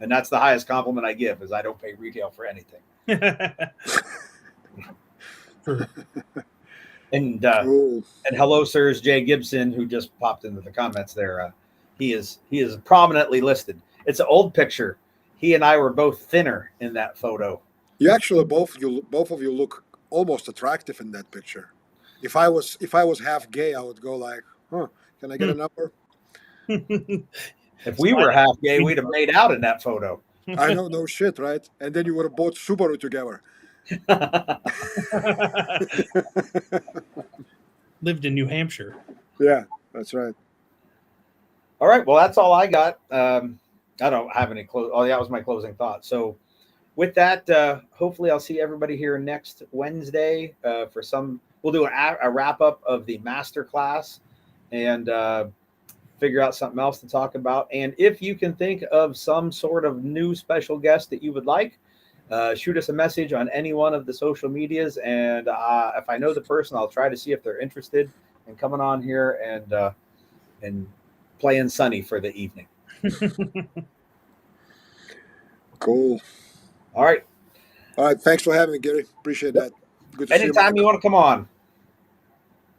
And that's the highest compliment I give is I don't pay retail for anything. And hello, sirs, Jay Gibson, who just popped into the comments there. He is prominently listed. It's an old picture. He and I were both thinner in that photo. You actually both of you look almost attractive in that picture. If I was half gay, I would go like, huh, can I get a number? If we were half gay, we'd have made out in that photo. I know, no shit, right? And then you would have bought Subaru together. Lived in New Hampshire. Yeah, that's right. All right. Well, that's all I got. I don't have any close. Oh, that was my closing thought. So with that, hopefully I'll see everybody here next Wednesday for some. We'll do a wrap up of the master class and figure out something else to talk about. And if you can think of some sort of new special guest that you would like, shoot us a message on any one of the social medias. And if I know the person, I'll try to see if they're interested in coming on here and playing Sonny for the evening. Cool. All right. All right. Thanks for having me, Gary. Appreciate that. Good to Anytime see you want to come on.